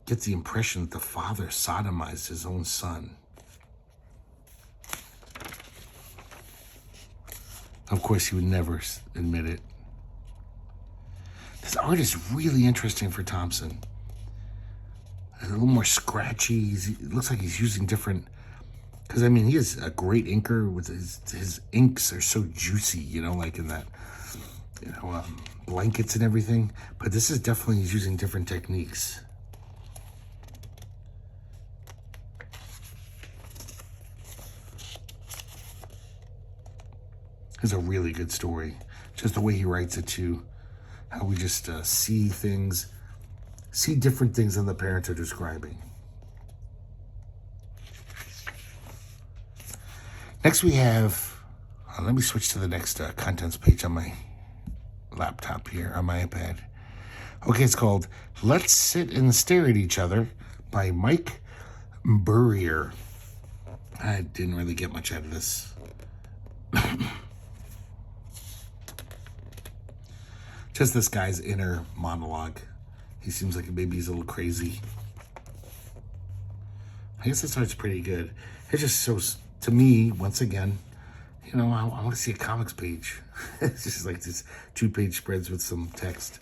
get the impression that the father sodomized his own son. Of course, he would never admit it. This art is really interesting for Thompson. a little more scratchy. It looks like he's using different, because I mean, he is a great inker with his inks are so juicy, you know, like in that, you know, blankets and everything. But this is definitely, he's using different techniques. It's a really good story. Just the way he writes it too. How we just see things, see different things than the parents are describing. Next we have, let me switch to the next contents page on my laptop here, on my iPad. Okay, it's called Let's Sit and Stare at Each Other by Mike Berberian. I didn't really get much out of this. Just this guy's inner monologue. He seems like maybe he's a little crazy. I guess this art's pretty good. It just shows, to me, once again, you know, I want to see a comics page. It's just like this 2-page spreads with some text.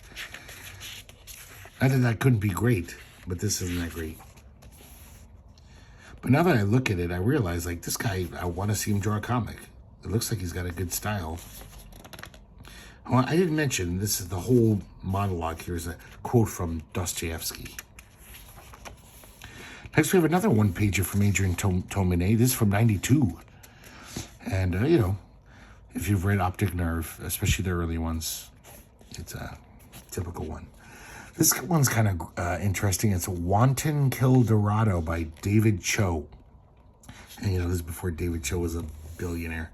Not that that couldn't be great, but this isn't that great. But now that I look at it, I realize, like, this guy, I want to see him draw a comic. It looks like he's got a good style. Well, I didn't mention, this is the whole monologue here is a quote from Dostoevsky. Next, we have another one-pager from Adrian Tomine. This is from '92. And, you know, if you've read Optic Nerve, especially the early ones, it's a typical one. This one's kind of interesting. It's Wanton Kill Dorado by David Cho. And, you know, this is before David Cho was a billionaire.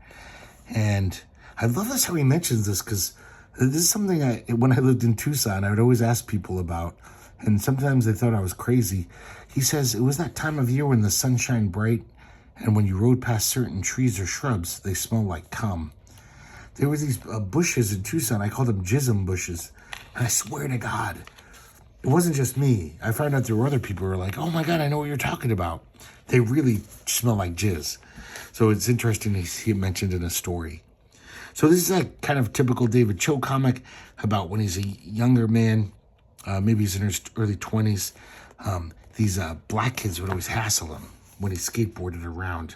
And I love this how he mentions this, because this is something when I lived in Tucson, I would always ask people about. And sometimes they thought I was crazy. He says, it was that time of year when the sun shined bright, and when you rode past certain trees or shrubs, they smelled like cum. There were these bushes in Tucson. I called them jism bushes. And I swear to God, it wasn't just me. I found out there were other people who were like, oh my God, I know what you're talking about. They really smell like jizz. So it's interesting to see it mentioned in a story. So this is a kind of typical David Cho comic about when he's a younger man. Maybe he's in his early 20s. These black kids would always hassle him when he skateboarded around.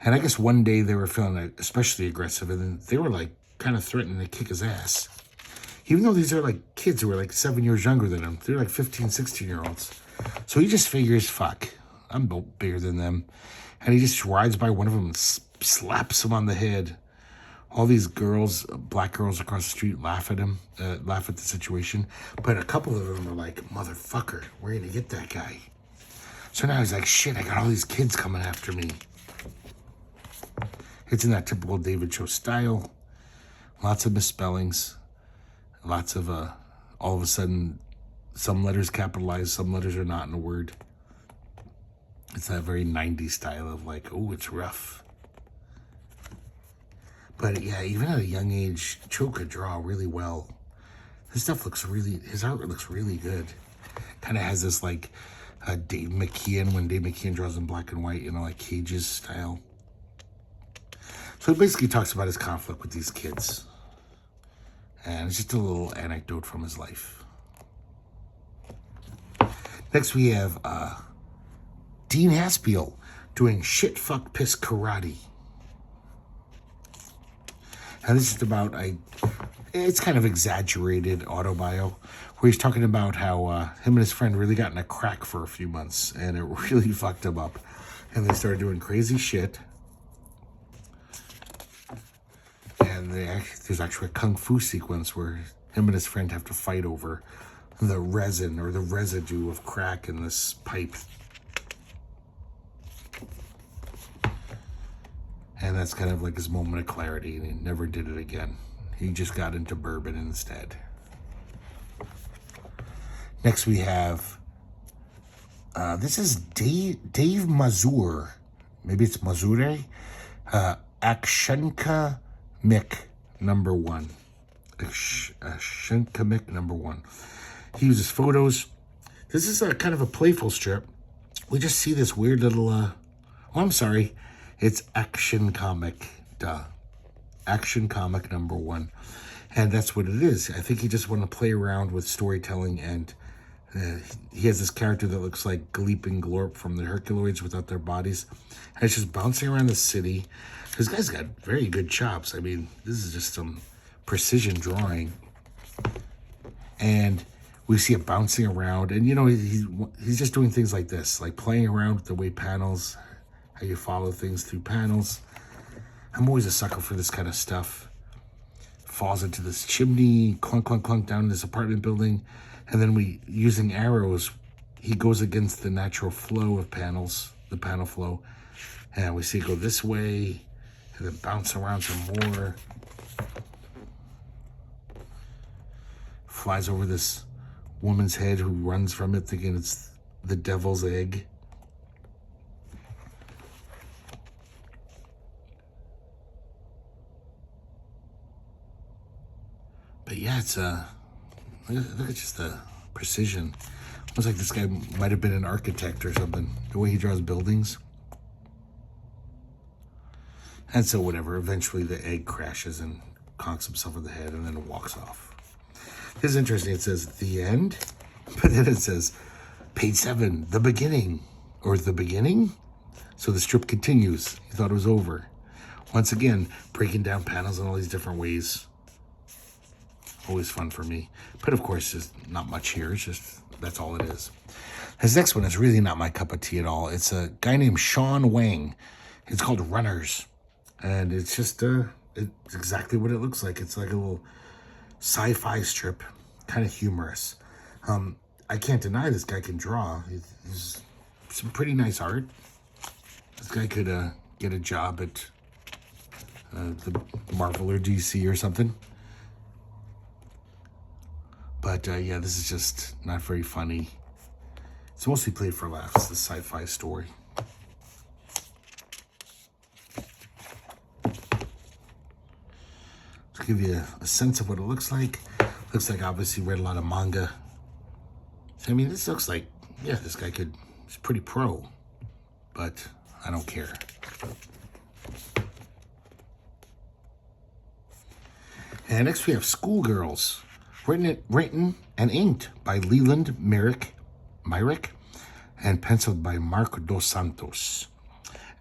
And I guess one day they were feeling especially aggressive, and then they were like kind of threatening to kick his ass. Even though these are like kids who were like 7 years younger than him. They're like 15, 16-year-olds. So he just figures, fuck, I'm bigger than them. And he just rides by one of them and slaps him on the head. All these girls, black girls across the street, laugh at him, laugh at the situation. But a couple of them are like, motherfucker, we're going to get that guy. So now he's like, shit, I got all these kids coming after me. It's in that typical David Cho style. Lots of misspellings. Lots of, all of a sudden, some letters capitalized, some letters are not in a word. It's that very 90s style of like, oh, it's rough. But yeah, even at a young age, Cho could draw really well. His stuff looks really, his art looks really good. Kind of has this like Dave McKeon, when Dave McKeon draws in black and white, you know, like Cage's style. So it basically talks about his conflict with these kids. And it's just a little anecdote from his life. Next we have Dean Haspiel doing Shit Fuck Piss Karate. And this is about it's kind of exaggerated autobio, where he's talking about how him and his friend really got in a crack for a few months, and it really fucked him up. And they started doing crazy shit. And there's actually a kung fu sequence where him and his friend have to fight over the resin or the residue of crack in this pipe. And that's kind of like his moment of clarity, and he never did it again. He just got into bourbon instead. Next we have, this is Dave Mazur. Maybe it's Mazure. Akshenka Mick #1. Akshenka Mick #1. He uses photos. This is a kind of a playful strip. We just see this weird little, oh, I'm sorry. It's Action Comic, Action Comic #1. And that's what it is. I think he just wanted to play around with storytelling and He has this character that looks like Gleep and Glorp from the Herculoids without their bodies. And it's just bouncing around the city. This guy's got very good chops. I mean, this is just some precision drawing. And we see it bouncing around. And, you know, he's just doing things like this, like playing around with the way panels, how you follow things through panels. I'm always a sucker for this kind of stuff. Falls into this chimney, clunk, clunk, clunk down in this apartment building. And then using arrows, he goes against the natural flow of panels, the panel flow. And we see it go this way, and then bounce around some more. Flies over this woman's head who runs from it thinking it's the devil's egg. But yeah, it's look at just the precision. Almost like this guy might have been an architect or something, the way he draws buildings. And so whatever, eventually the egg crashes and conks himself in the head and then walks off. This is interesting. It says the end, but then it says page 7, the beginning, or the beginning. So the strip continues. You thought it was over. Once again, breaking down panels in all these different ways. Always fun for me. But of course, there's not much here. It's just, that's all it is. This next one is really not my cup of tea at all. It's a guy named Sean Wang. It's called Runners. And it's just, it's exactly what it looks like. It's like a little sci-fi strip, kind of humorous. I can't deny this guy can draw. He's some pretty nice art. This guy could get a job at the Marvel or DC or something. But yeah, this is just not very funny. It's mostly played for laughs, the sci-fi story. To give you a sense of what it looks like. Looks like obviously read a lot of manga. I mean, this looks like, yeah, this guy he's pretty pro. But I don't care. And next we have Schoolgirls. Written and inked by Leland Myrick, and penciled by Mark Dos Santos.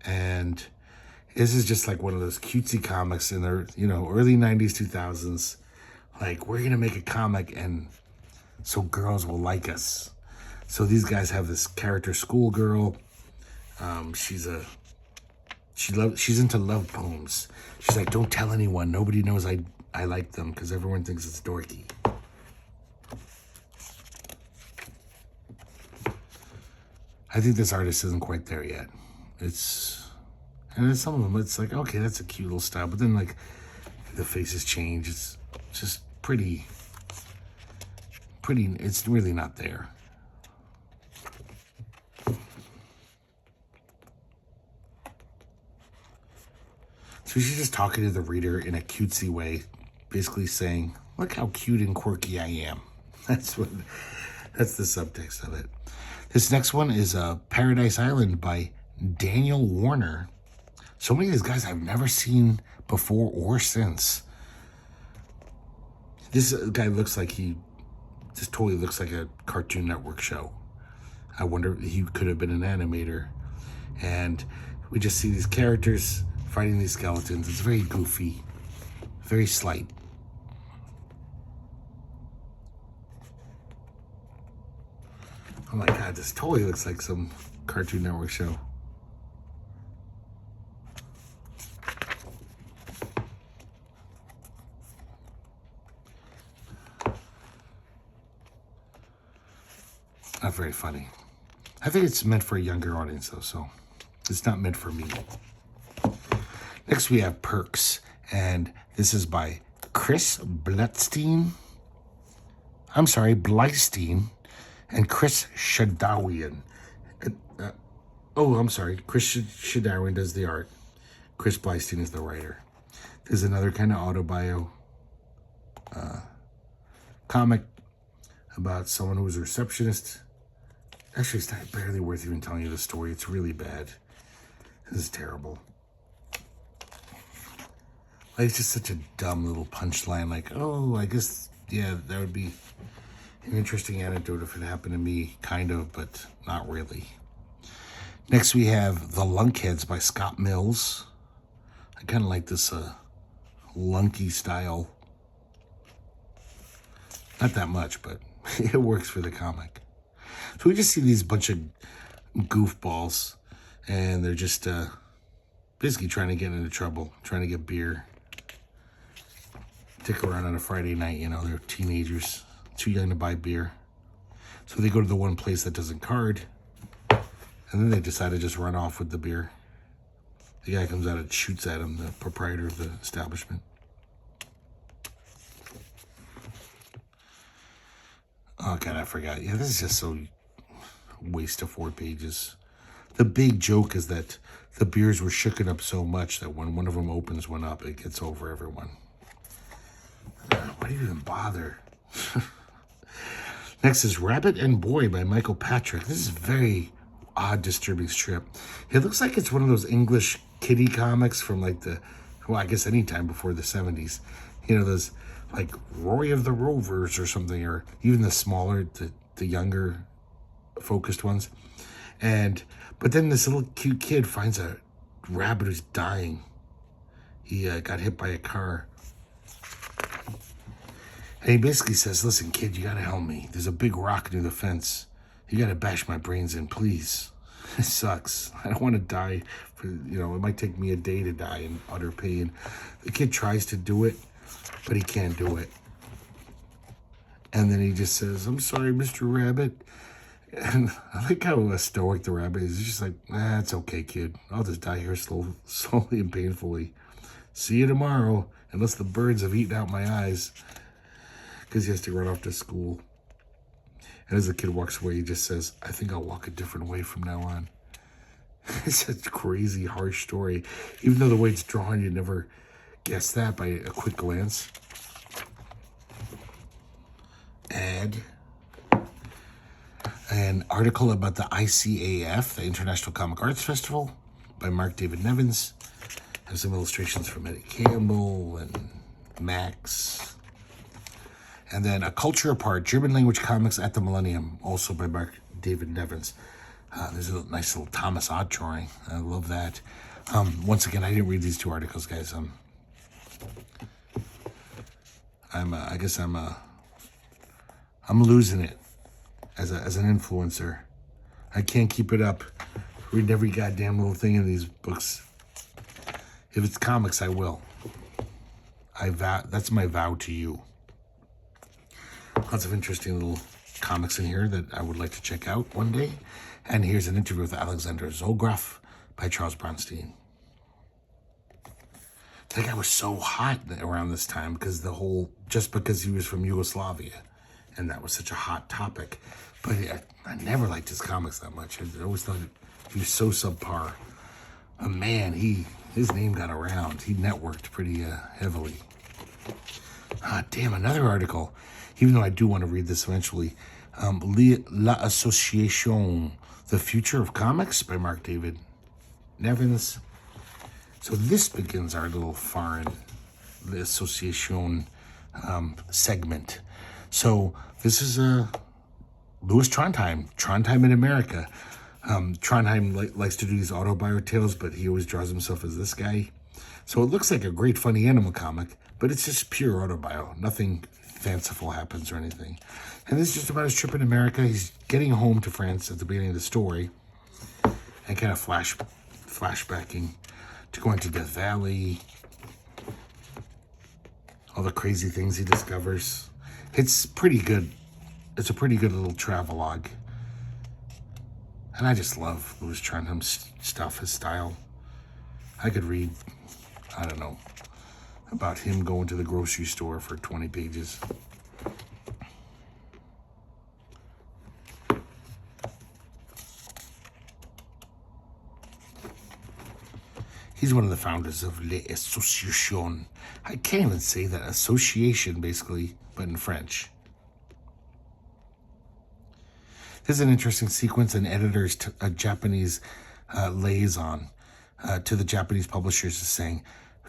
And this is just like one of those cutesy comics in their, you know, early 90s, 2000s. Like, we're going to make a comic and so girls will like us. So these guys have this character, Schoolgirl. She's into love poems. She's like, don't tell anyone. Nobody knows I like them because everyone thinks it's dorky. I think this artist isn't quite there yet. And then some of them, it's like, okay, that's a cute little style. But then, like, the faces change. It's just pretty, it's really not there. So she's just talking to the reader in a cutesy way, basically saying, look how cute and quirky I am. That's the subtext of it. This next one is Paradise Island by Daniel Warner. So many of these guys I've never seen before or since. This guy looks like just totally looks like a Cartoon Network show. I wonder if he could have been an animator. And we just see these characters fighting these skeletons. It's very goofy, very slight. Oh my God, this totally looks like some Cartoon Network show. Not very funny. I think it's meant for a younger audience though, so it's not meant for me. Next we have Perks, and this is by Chris Blystein and Chris Shadawian. Chris Shadawian does the art. Chris Blystein is the writer. There's another kind of autobio comic about someone who was a receptionist. Actually, it's not barely worth even telling you the story. It's really bad. This is terrible. Like, it's just such a dumb little punchline. Like, oh, I guess, yeah, that would be, An interesting anecdote if it happened to me, kind of, but not really. Next we have The Lunkheads by Scott Mills. I kind of like this lunky style. Not that much, but it works for the comic. So we just see these bunch of goofballs, and they're just basically trying to get into trouble, trying to get beer. Dick around on a Friday night, you know, they're teenagers, too young to buy beer. So they go to the one place that doesn't card, and then they decide to just run off with the beer. The guy comes out and shoots at him, the proprietor of the establishment. Oh, God, I forgot. Yeah, this is just so waste of 4 pages. The big joke is that the beers were shooken up so much that when one of them opens one up, it gets over everyone. Why do you even bother? Next is Rabbit and Boy by Michael Patrick. This is a very odd, disturbing strip. It looks like it's one of those English kiddie comics from like I guess any time before the 70s. You know, those like Roy of the Rovers or something, or even the smaller, the younger focused ones. But then this little cute kid finds a rabbit who's dying. He got hit by a car. And he basically says, listen, kid, you gotta help me. There's a big rock near the fence. You gotta bash my brains in, please. It sucks. I don't want to die. It might take me a day to die in utter pain. The kid tries to do it, but he can't do it. And then he just says, I'm sorry, Mr. Rabbit. And I like how stoic the rabbit is. He's just like, it's okay, kid. I'll just die here slowly and painfully. See you tomorrow, unless the birds have eaten out my eyes. Because he has to run off to school. And as the kid walks away, he just says, I think I'll walk a different way from now on. It's a crazy, harsh story. Even though the way it's drawn, you'd never guess that by a quick glance. And an article about the ICAF, the International Comic Arts Festival, by Mark David Nevins. Has some illustrations from Eddie Campbell and Max. And then A Culture Apart, German language comics at the Millennium, also by Mark David Nevins. There's a nice little Thomas Odd drawing. I love that. Once again, I didn't read these 2 articles, guys. I guess I'm losing it as an influencer. I can't keep it up. Reading every goddamn little thing in these books. If it's comics, I will. That's my vow to you. Lots of interesting little comics in here that I would like to check out one day. And here's an interview with Alexander Zograf by Charles Bronstein. That guy was so hot around this time just because he was from Yugoslavia. And that was such a hot topic. But I never liked his comics that much. I always thought he was so subpar. But man, his name got around. He networked pretty heavily. Damn, another article. Even though I do want to read this eventually. La Association, The Future of Comics by Mark David Nevins. So this begins our little foreign the Association segment. So this is Louis Trondheim in America. Trondheim likes to do these auto-bio tales, but he always draws himself as this guy. So it looks like a great funny animal comic, but it's just pure auto-bio. Nothing fanciful happens or anything. And this is just about his trip in America. He's getting home to France at the beginning of the story, and kind of flashbacking to going to Death Valley, all the crazy things he discovers. It's pretty good. It's a pretty good little travelogue. And I just love Louis Trondheim's stuff, his style. I could read, I don't know, about him going to the grocery store for 20 pages. He's one of the founders of L'Association. I can't even say that. Association, basically, but in French. There's an interesting sequence. An editor's a Japanese liaison to the Japanese publishers is saying,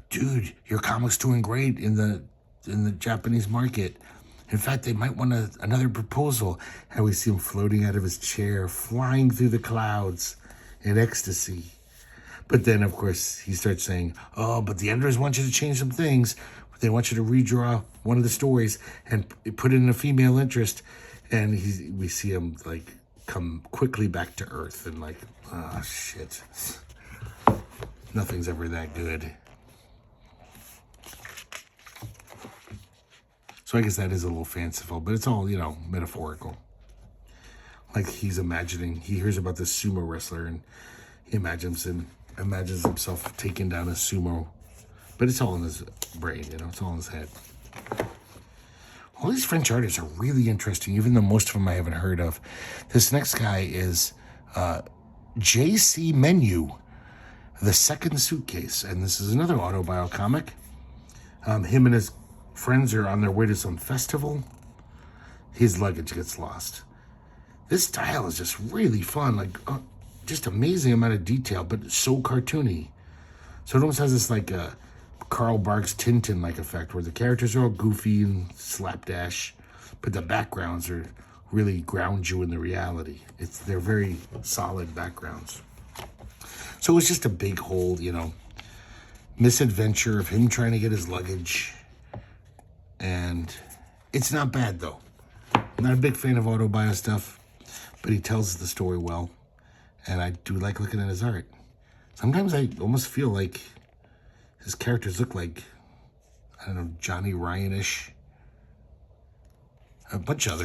dude, your comic's doing great in the Japanese market. In fact, they might want another proposal. And we see him floating out of his chair, flying through the clouds in ecstasy. But then, of course, he starts saying, oh, but the editors want you to change some things. They want you to redraw one of the stories and put it in a female interest. And we see him, like, come quickly back to Earth and, like, oh, shit. Nothing's ever that good. So I guess that is a little fanciful, but it's all, metaphorical. Like he hears about this sumo wrestler and he imagines himself taking down a sumo. But it's all in his brain, it's all in his head. All these French artists are really interesting, even though most of them I haven't heard of. This next guy is J.C. Menu, The Second Suitcase. And this is another autobio comic. Him and his friends are on their way to some festival. His luggage gets lost. This style is just really fun, like just amazing amount of detail, but so cartoony. So it almost has this like a Karl Barks Tintin-like effect, where the characters are all goofy and slapdash, but the backgrounds are really ground you in the reality. They're very solid backgrounds. So it's just a big whole, misadventure of him trying to get his luggage. And it's not bad, though. I'm not a big fan of autobio stuff, but he tells the story well. And I do like looking at his art. Sometimes I almost feel like his characters look like, I don't know, Johnny Ryan-ish. A bunch of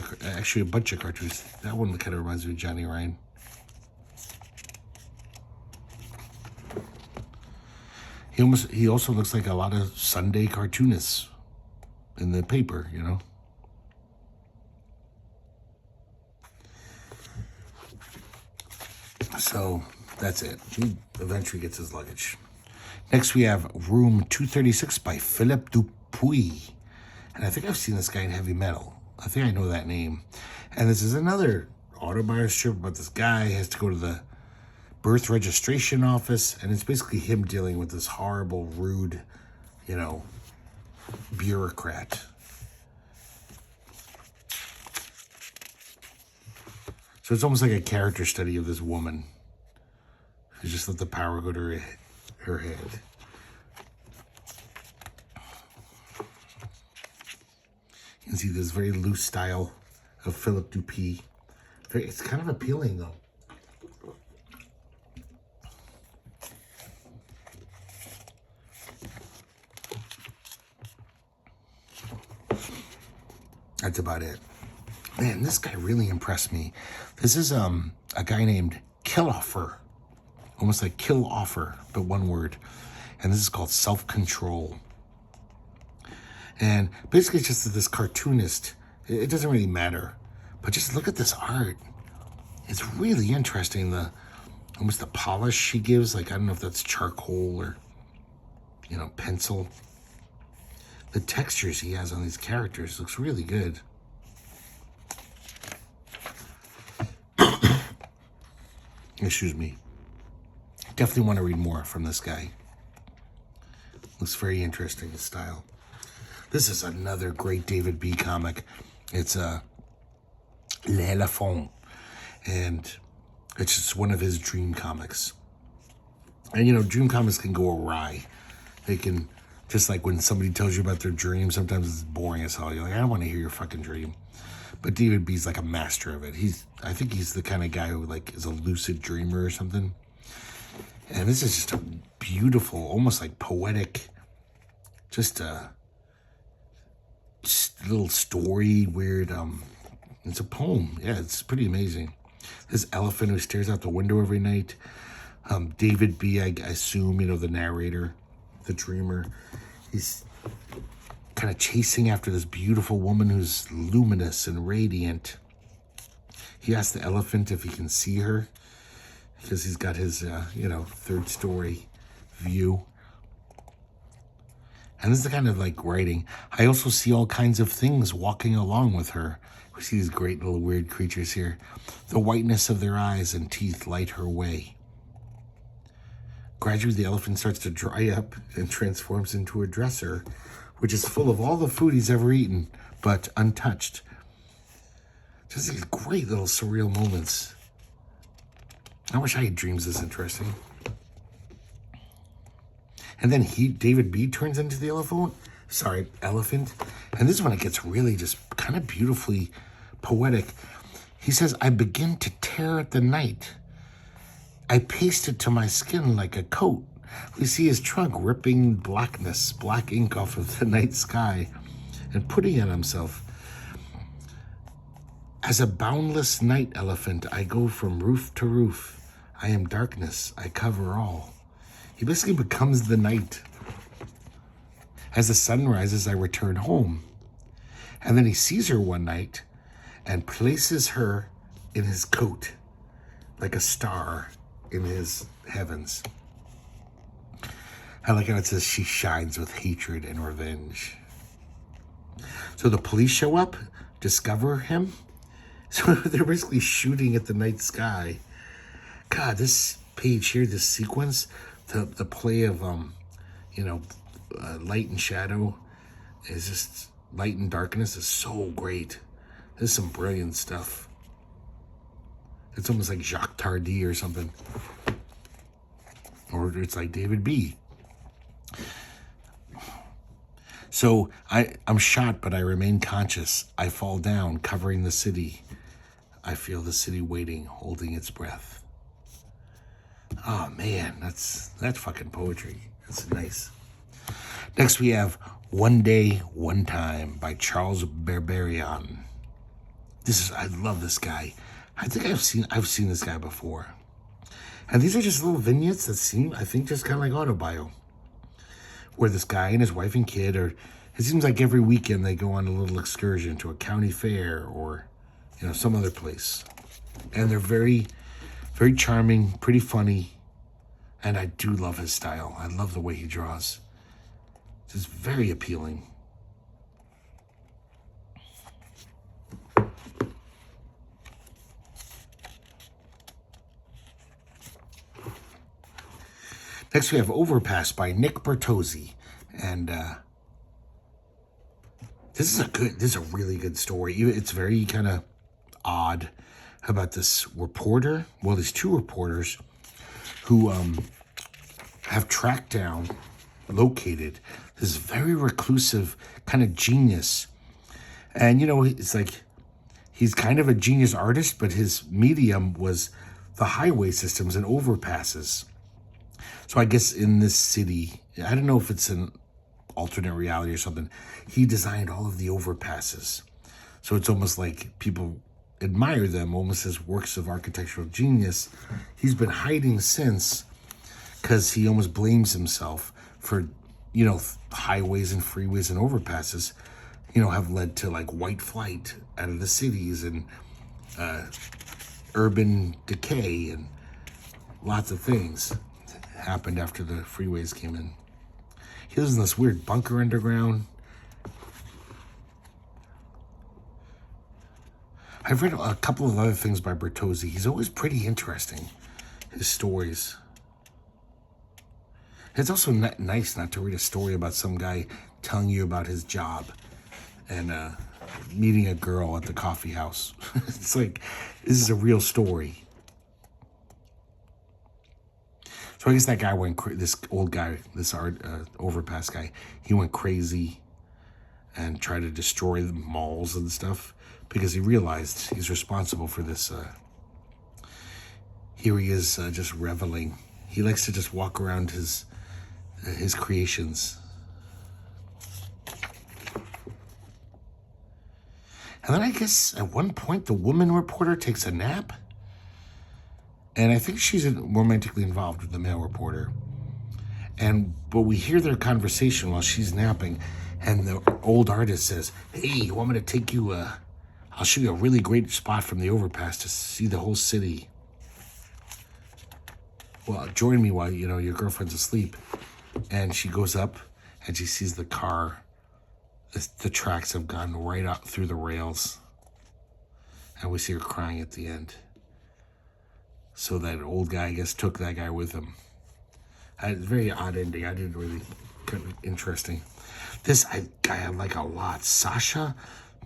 cartoons. That one kind of reminds me of Johnny Ryan. He also looks like a lot of Sunday cartoonists in the paper, So that's it. He eventually gets his luggage. Next we have Room 236 by Philippe Dupay. And I think I've seen this guy in heavy metal. I think I know that name. And this is another autobio strip about this guy. He has to go to the birth registration office. And it's basically him dealing with this horrible, rude, bureaucrat. So it's almost like a character study of this woman who just let the power go to her head. You can see this very loose style of Philippe Dupay. It's kind of appealing, though. That's about it. Man, this guy really impressed me. This is a guy named Killoffer. Almost like Kill Offer, but one word. And this is called Self-Control. And basically it's just this cartoonist. It doesn't really matter. But just look at this art. It's really interesting. Almost the polish he gives. Like, I don't know if that's charcoal or, pencil. The textures he has on these characters looks really good. Excuse me. Definitely want to read more from this guy. Looks very interesting, his style. This is another great David B. comic. It's L'Elephant. And it's just one of his dream comics. And, dream comics can go awry. They can, just like when somebody tells you about their dream, sometimes it's boring as hell. You're like, I don't want to hear your fucking dream. But David B's like a master of it. I think he's the kind of guy who like is a lucid dreamer or something. And this is just a beautiful, almost like poetic, just a little story, weird. It's a poem. Yeah, it's pretty amazing. This elephant who stares out the window every night. David B, I assume, the narrator, the dreamer. He's kind of chasing after this beautiful woman who's luminous and radiant. He asks the elephant if he can see her because he's got his, third story view. And this is the kind of like writing. I also see all kinds of things walking along with her. We see these great little weird creatures here. The whiteness of their eyes and teeth light her way. Gradually, the elephant starts to dry up and transforms into a dresser, which is full of all the food he's ever eaten, but untouched. Just these great little surreal moments. I wish I had dreams this interesting. And then David B turns into the elephant. And this is when it gets really just kind of beautifully poetic. He says, I begin to tear at the night. I paste it to my skin like a coat. We see his trunk ripping black ink off of the night sky and putting it on himself. As a boundless night elephant, I go from roof to roof. I am darkness, I cover all. He basically becomes the night. As the sun rises, I return home. And then he sees her one night and places her in his coat like a star in his heavens. I like how it says she shines with hatred and revenge. So the police show up, discover him. So they're basically shooting at the night sky. God, this page here, this sequence, the play of, light and shadow is just, light and darkness is so great. There's some brilliant stuff. It's almost like Jacques Tardy or something. Or it's like David B. So I'm shot, but I remain conscious. I fall down, covering the city. I feel the city waiting, holding its breath. Oh man, that's fucking poetry. That's nice. Next we have One Day, One Time by Charles Berberian. I love this guy. I think I've seen this guy before. And these are just little vignettes that seem, I think, just kind of like autobio. Where this guy and his wife and kid it seems like every weekend they go on a little excursion to a county fair or, some other place. And they're very, very charming, pretty funny. And I do love his style. I love the way he draws. It's just very appealing. Next we have Overpass by Nick Bertozzi. And this is a really good story. It's very kind of odd about this reporter. Well, there's two reporters who have tracked down, located this very reclusive kind of genius. And, it's like he's kind of a genius artist, but his medium was the highway systems and overpasses. So I guess in this city, I don't know if it's an alternate reality or something, he designed all of the overpasses. So it's almost like people admire them almost as works of architectural genius. He's been hiding since because he almost blames himself for, highways and freeways and overpasses, have led to like white flight out of the cities and urban decay and lots of things happened after the freeways came in. He lives in this weird bunker underground. I've read a couple of other things by Bertozzi. He's always pretty interesting, his stories. It's also nice not to read a story about some guy telling you about his job and meeting a girl at the coffee house. It's like, this is a real story. So I guess that guy this old guy, this overpass guy, he went crazy and tried to destroy the malls and stuff because he realized he's responsible for this. Here he is just reveling. He likes to just walk around his creations. And then I guess at one point the woman reporter takes a nap. And I think she's romantically involved with the male reporter. But we hear their conversation while she's napping. And the old artist says, hey, you want me to take you, I'll show you a really great spot from the overpass to see the whole city. Well, join me while, your girlfriend's asleep. And she goes up and she sees the car. The tracks have gone right up through the rails. And we see her crying at the end. So that old guy, I guess, took that guy with him. It's a very odd ending. Kind of interesting. This guy I like a lot. Sasha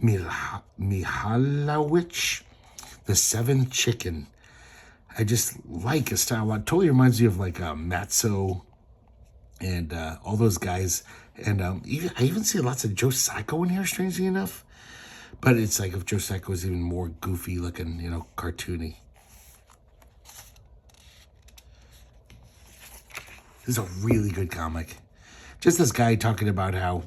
Mihalowicz, The Seventh Chicken. I just like his style. It totally reminds me of like Matzo and all those guys. And I even see lots of Joe Sacco in here, strangely enough. But it's like if Joe Sacco was even more goofy looking, you know, cartoony. This is a really good comic. Just this guy talking about how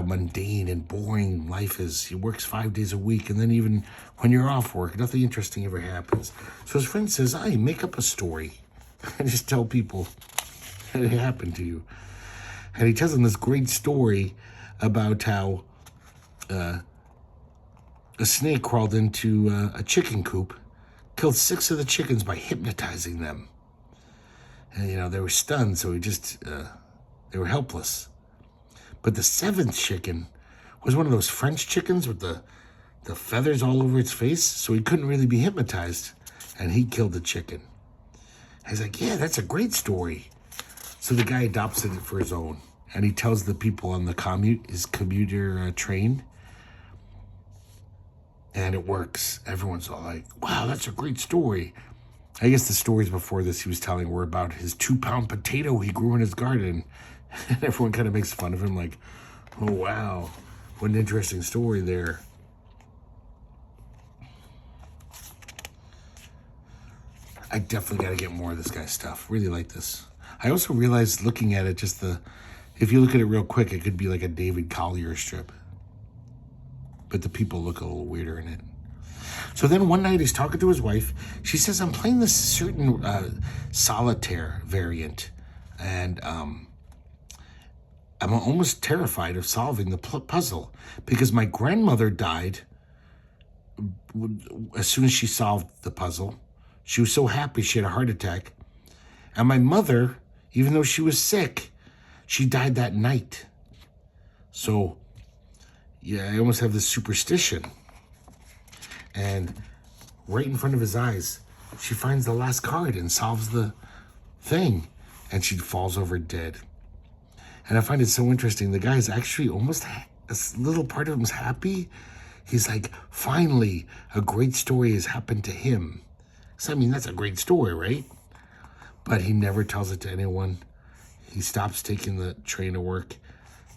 mundane and boring life is. He works 5 days a week, and then even when you're off work, nothing interesting ever happens. So his friend says, "I make up a story and just tell people that it happened to you." And he tells them this great story about how a snake crawled into a chicken coop, killed 6 of the chickens by hypnotizing them. And, you know, they were stunned, so they were helpless. But the 7th chicken was one of those French chickens with the feathers all over its face, so he couldn't really be hypnotized, and he killed the chicken. And he's like, "Yeah, that's a great story." So the guy adopts it for his own, and he tells the people on his commuter train, and it works. Everyone's all like, "Wow, that's a great story." I guess the stories before this he was telling were about his 2-pound potato he grew in his garden. And everyone kind of makes fun of him like, "Oh, wow, what an interesting story there." I definitely got to get more of this guy's stuff. Really like this. I also realized looking at it, if you look at it real quick, it could be like a David Collier strip. But the people look a little weirder in it. So then one night he's talking to his wife. She says, "I'm playing this certain solitaire variant. And I'm almost terrified of solving the puzzle because my grandmother died as soon as she solved the puzzle. She was so happy she had a heart attack. And my mother, even though she was sick, she died that night. So, yeah, I almost have this superstition." And right in front of his eyes, she finds the last card and solves the thing. And she falls over dead. And I find it so interesting. The guy is actually almost, a little part of him is happy. He's like, finally, a great story has happened to him. So, I mean, that's a great story, right? But he never tells it to anyone. He stops taking the train to work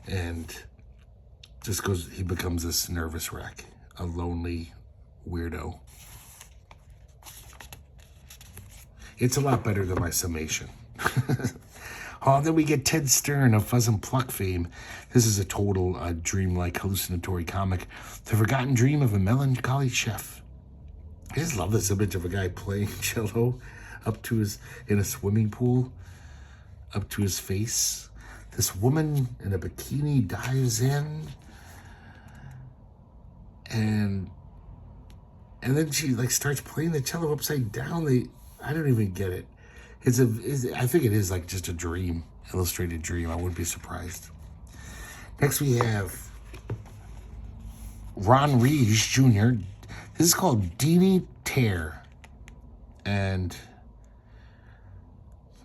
and he becomes this nervous wreck, a lonely weirdo. It's a lot better than my summation. Oh, then we get Ted Stern of Fuzz and Pluck fame. This is a total dreamlike hallucinatory comic. The Forgotten Dream of a Melancholy Chef. I just love this image of a guy playing cello in a swimming pool, up to his face. This woman in a bikini dives in, and then she like starts playing the cello upside down. I don't even get it. I think it is like just a dream, illustrated dream. I wouldn't be surprised. Next we have Ron Rees Jr. This is called Deanie Tear. And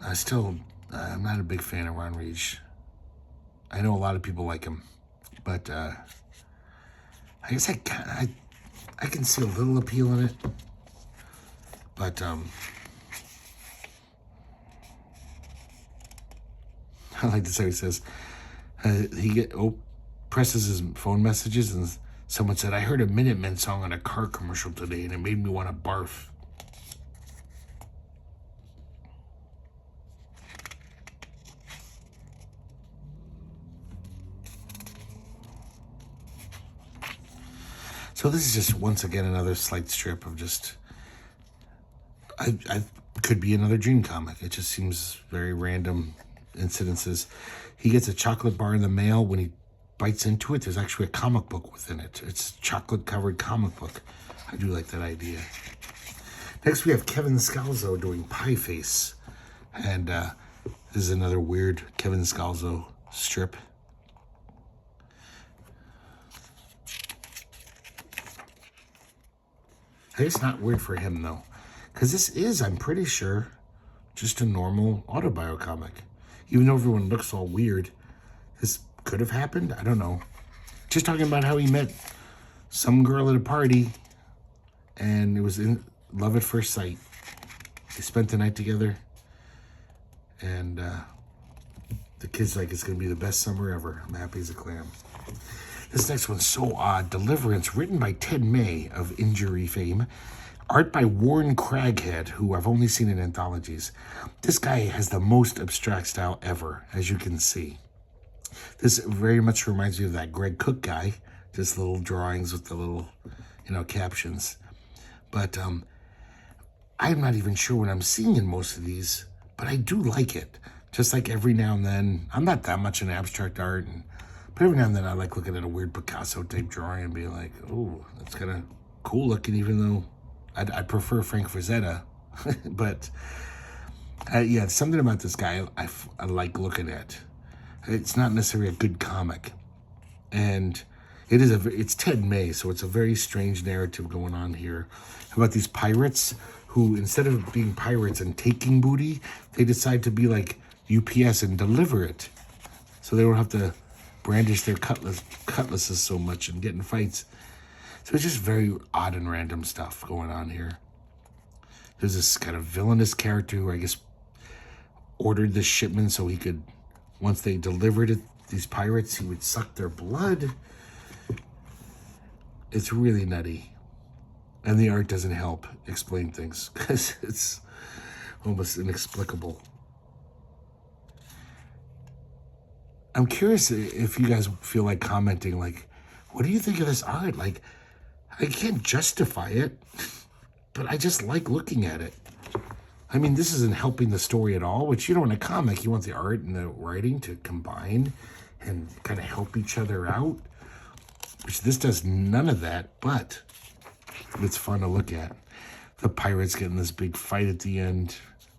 I'm not a big fan of Ron Rees. I know a lot of people like him, but I guess I can see a little appeal in it. But I like this how he says, presses his phone messages, and someone said, "I heard a Minutemen song on a car commercial today, and it made me want to barf." So this is just, once again, another slight strip of just, I could be another dream comic. It just seems very random incidences. He gets a chocolate bar in the mail. When he bites into it, there's actually a comic book within it. It's a chocolate-covered comic book. I do like that idea. Next, we have Kevin Scalzo doing Pie Face. And this is another weird Kevin Scalzo strip. I guess not weird for him, though. Because this is, I'm pretty sure, just a normal autobio comic. Even though everyone looks all weird, this could have happened. I don't know. Just talking about how he met some girl at a party, and it was in love at first sight. They spent the night together, and the kid's like, it's going to be the best summer ever. I'm happy as a clam. This next one's so odd. Deliverance, written by Ted May of Injury fame. Art by Warren Craghead, who I've only seen in anthologies. This guy has the most abstract style ever, as you can see. This very much reminds me of that Greg Cook guy. Just little drawings with the little, captions. But I'm not even sure what I'm seeing in most of these, but I do like it. Just like every now and then, I'm not that much in abstract art, but every now and then I like looking at a weird Picasso-type drawing and being like, oh, that's kind of cool looking, even though I prefer Frank Frazetta. But, yeah, something about this guy I like looking at. It's not necessarily a good comic. And it's Ted May, so it's a very strange narrative going on here about these pirates who, instead of being pirates and taking booty, they decide to be like UPS and deliver it. So they don't have to brandish their cutlasses so much and get in fights. So it's just very odd and random stuff going on here. There's this kind of villainous character who I guess ordered this shipment so he could, once they delivered it, these pirates, he would suck their blood. It's really nutty. And the art doesn't help explain things because it's almost inexplicable. I'm curious if you guys feel like commenting, like, what do you think of this art? Like, I can't justify it, but I just like looking at it. I mean, this isn't helping the story at all, which, in a comic, you want the art and the writing to combine and kind of help each other out, which this does none of that, but it's fun to look at. The pirates getting this big fight at the end.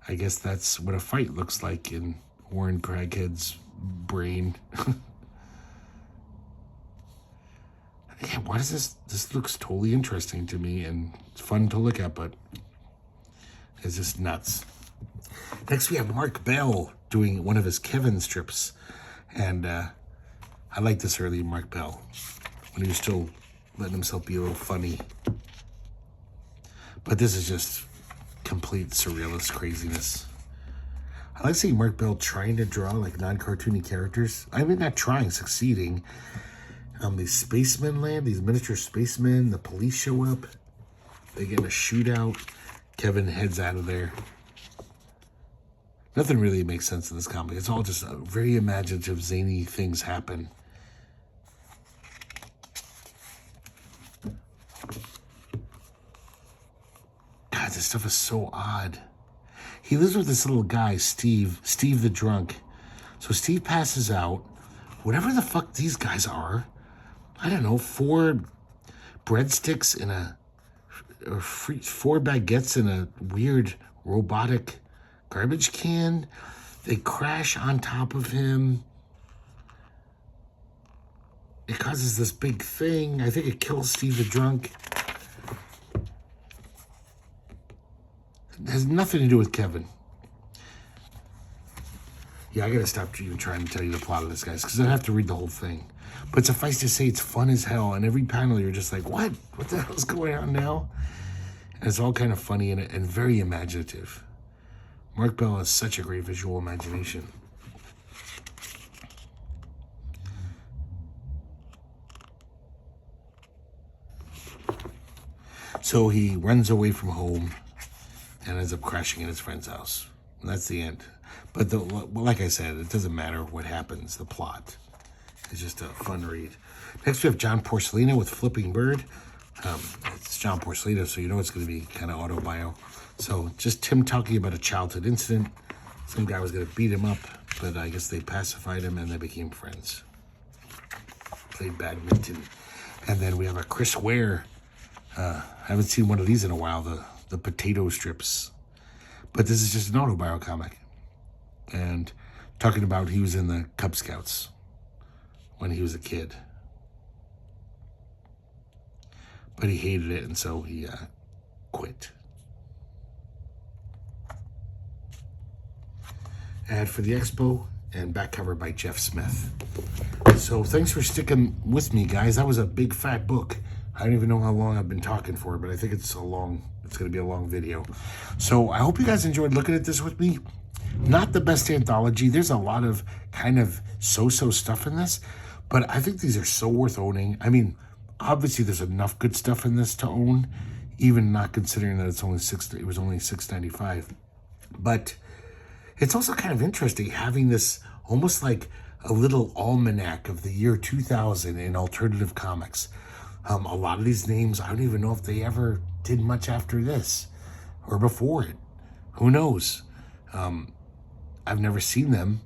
I guess that's what a fight looks like in Warren Craghead's brain. Yeah, why does this looks totally interesting to me and it's fun to look at, but it's just nuts. Next we have Mark Bell doing one of his Kevin strips, and I like this early Mark Bell when he was still letting himself be a little funny. But this is just complete surrealist craziness. I like seeing Mark Bell trying to draw like non-cartoony characters. I mean, not trying, succeeding. These spacemen land, these miniature spacemen, the police show up. They get in a shootout. Kevin heads out of there. Nothing really makes sense in this comic. It's all just very imaginative, zany things happen. God, this stuff is so odd. He lives with this little guy, Steve the drunk. So Steve passes out. Whatever the fuck these guys are, I don't know, 4 breadsticks in or 4 baguettes in a weird robotic garbage can. They crash on top of him. It causes this big thing. I think it kills Steve the drunk. It has nothing to do with Kevin. Yeah, I gotta stop even trying to tell you the plot of this, guys, because I have to read the whole thing. But suffice to say, it's fun as hell, and every panel you're just like, what? What the hell's going on now? And it's all kind of funny and very imaginative. Mark Bell has such a great visual imagination. So he runs away from home and ends up crashing in his friend's house. And that's the end. But like I said, it doesn't matter what happens, the plot. It's just a fun read. Next we have John Porcellino with Flipping Bird. It's John Porcellino, so you know it's going to be kind of autobio. So just Tim talking about a childhood incident. Some guy was going to beat him up, but I guess they pacified him and they became friends. Played badminton. And then we have a Chris Ware. I haven't seen one of these in a while, the potato strips. But this is just an autobio comic. And talking about he was in the Cub Scouts when he was a kid. But he hated it, and so he quit. Ad for the Expo, and back cover by Jeff Smith. So thanks for sticking with me, guys. That was a big fat book. I don't even know how long I've been talking for, but I think it's going to be a long video. So I hope you guys enjoyed looking at this with me. Not the best anthology. There's a lot of kind of so-so stuff in this, but I think these are so worth owning. I mean, obviously there's enough good stuff in this to own, even not considering that it was only $6.95. But it's also kind of interesting having this almost like a little almanac of the year 2000 in alternative comics. A lot of these names, I don't even know if they ever did much after this or before it. Who knows? I've never seen them,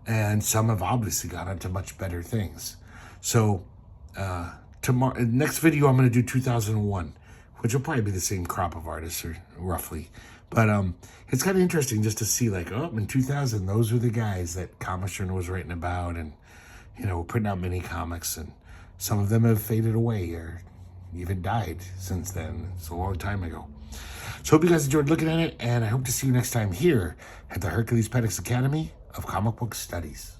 and some have obviously gone on to much better things. So tomorrow, next video, I'm going to do 2001, which will probably be the same crop of artists, or roughly. But it's kind of interesting just to see, like, oh, in 2000, those were the guys that Comic was writing about, and putting out mini comics, and some of them have faded away or even died since then. It's a long time ago. So hope you guys enjoyed looking at it, and I hope to see you next time here at the Herculespetix Academy of Comic Book Studies.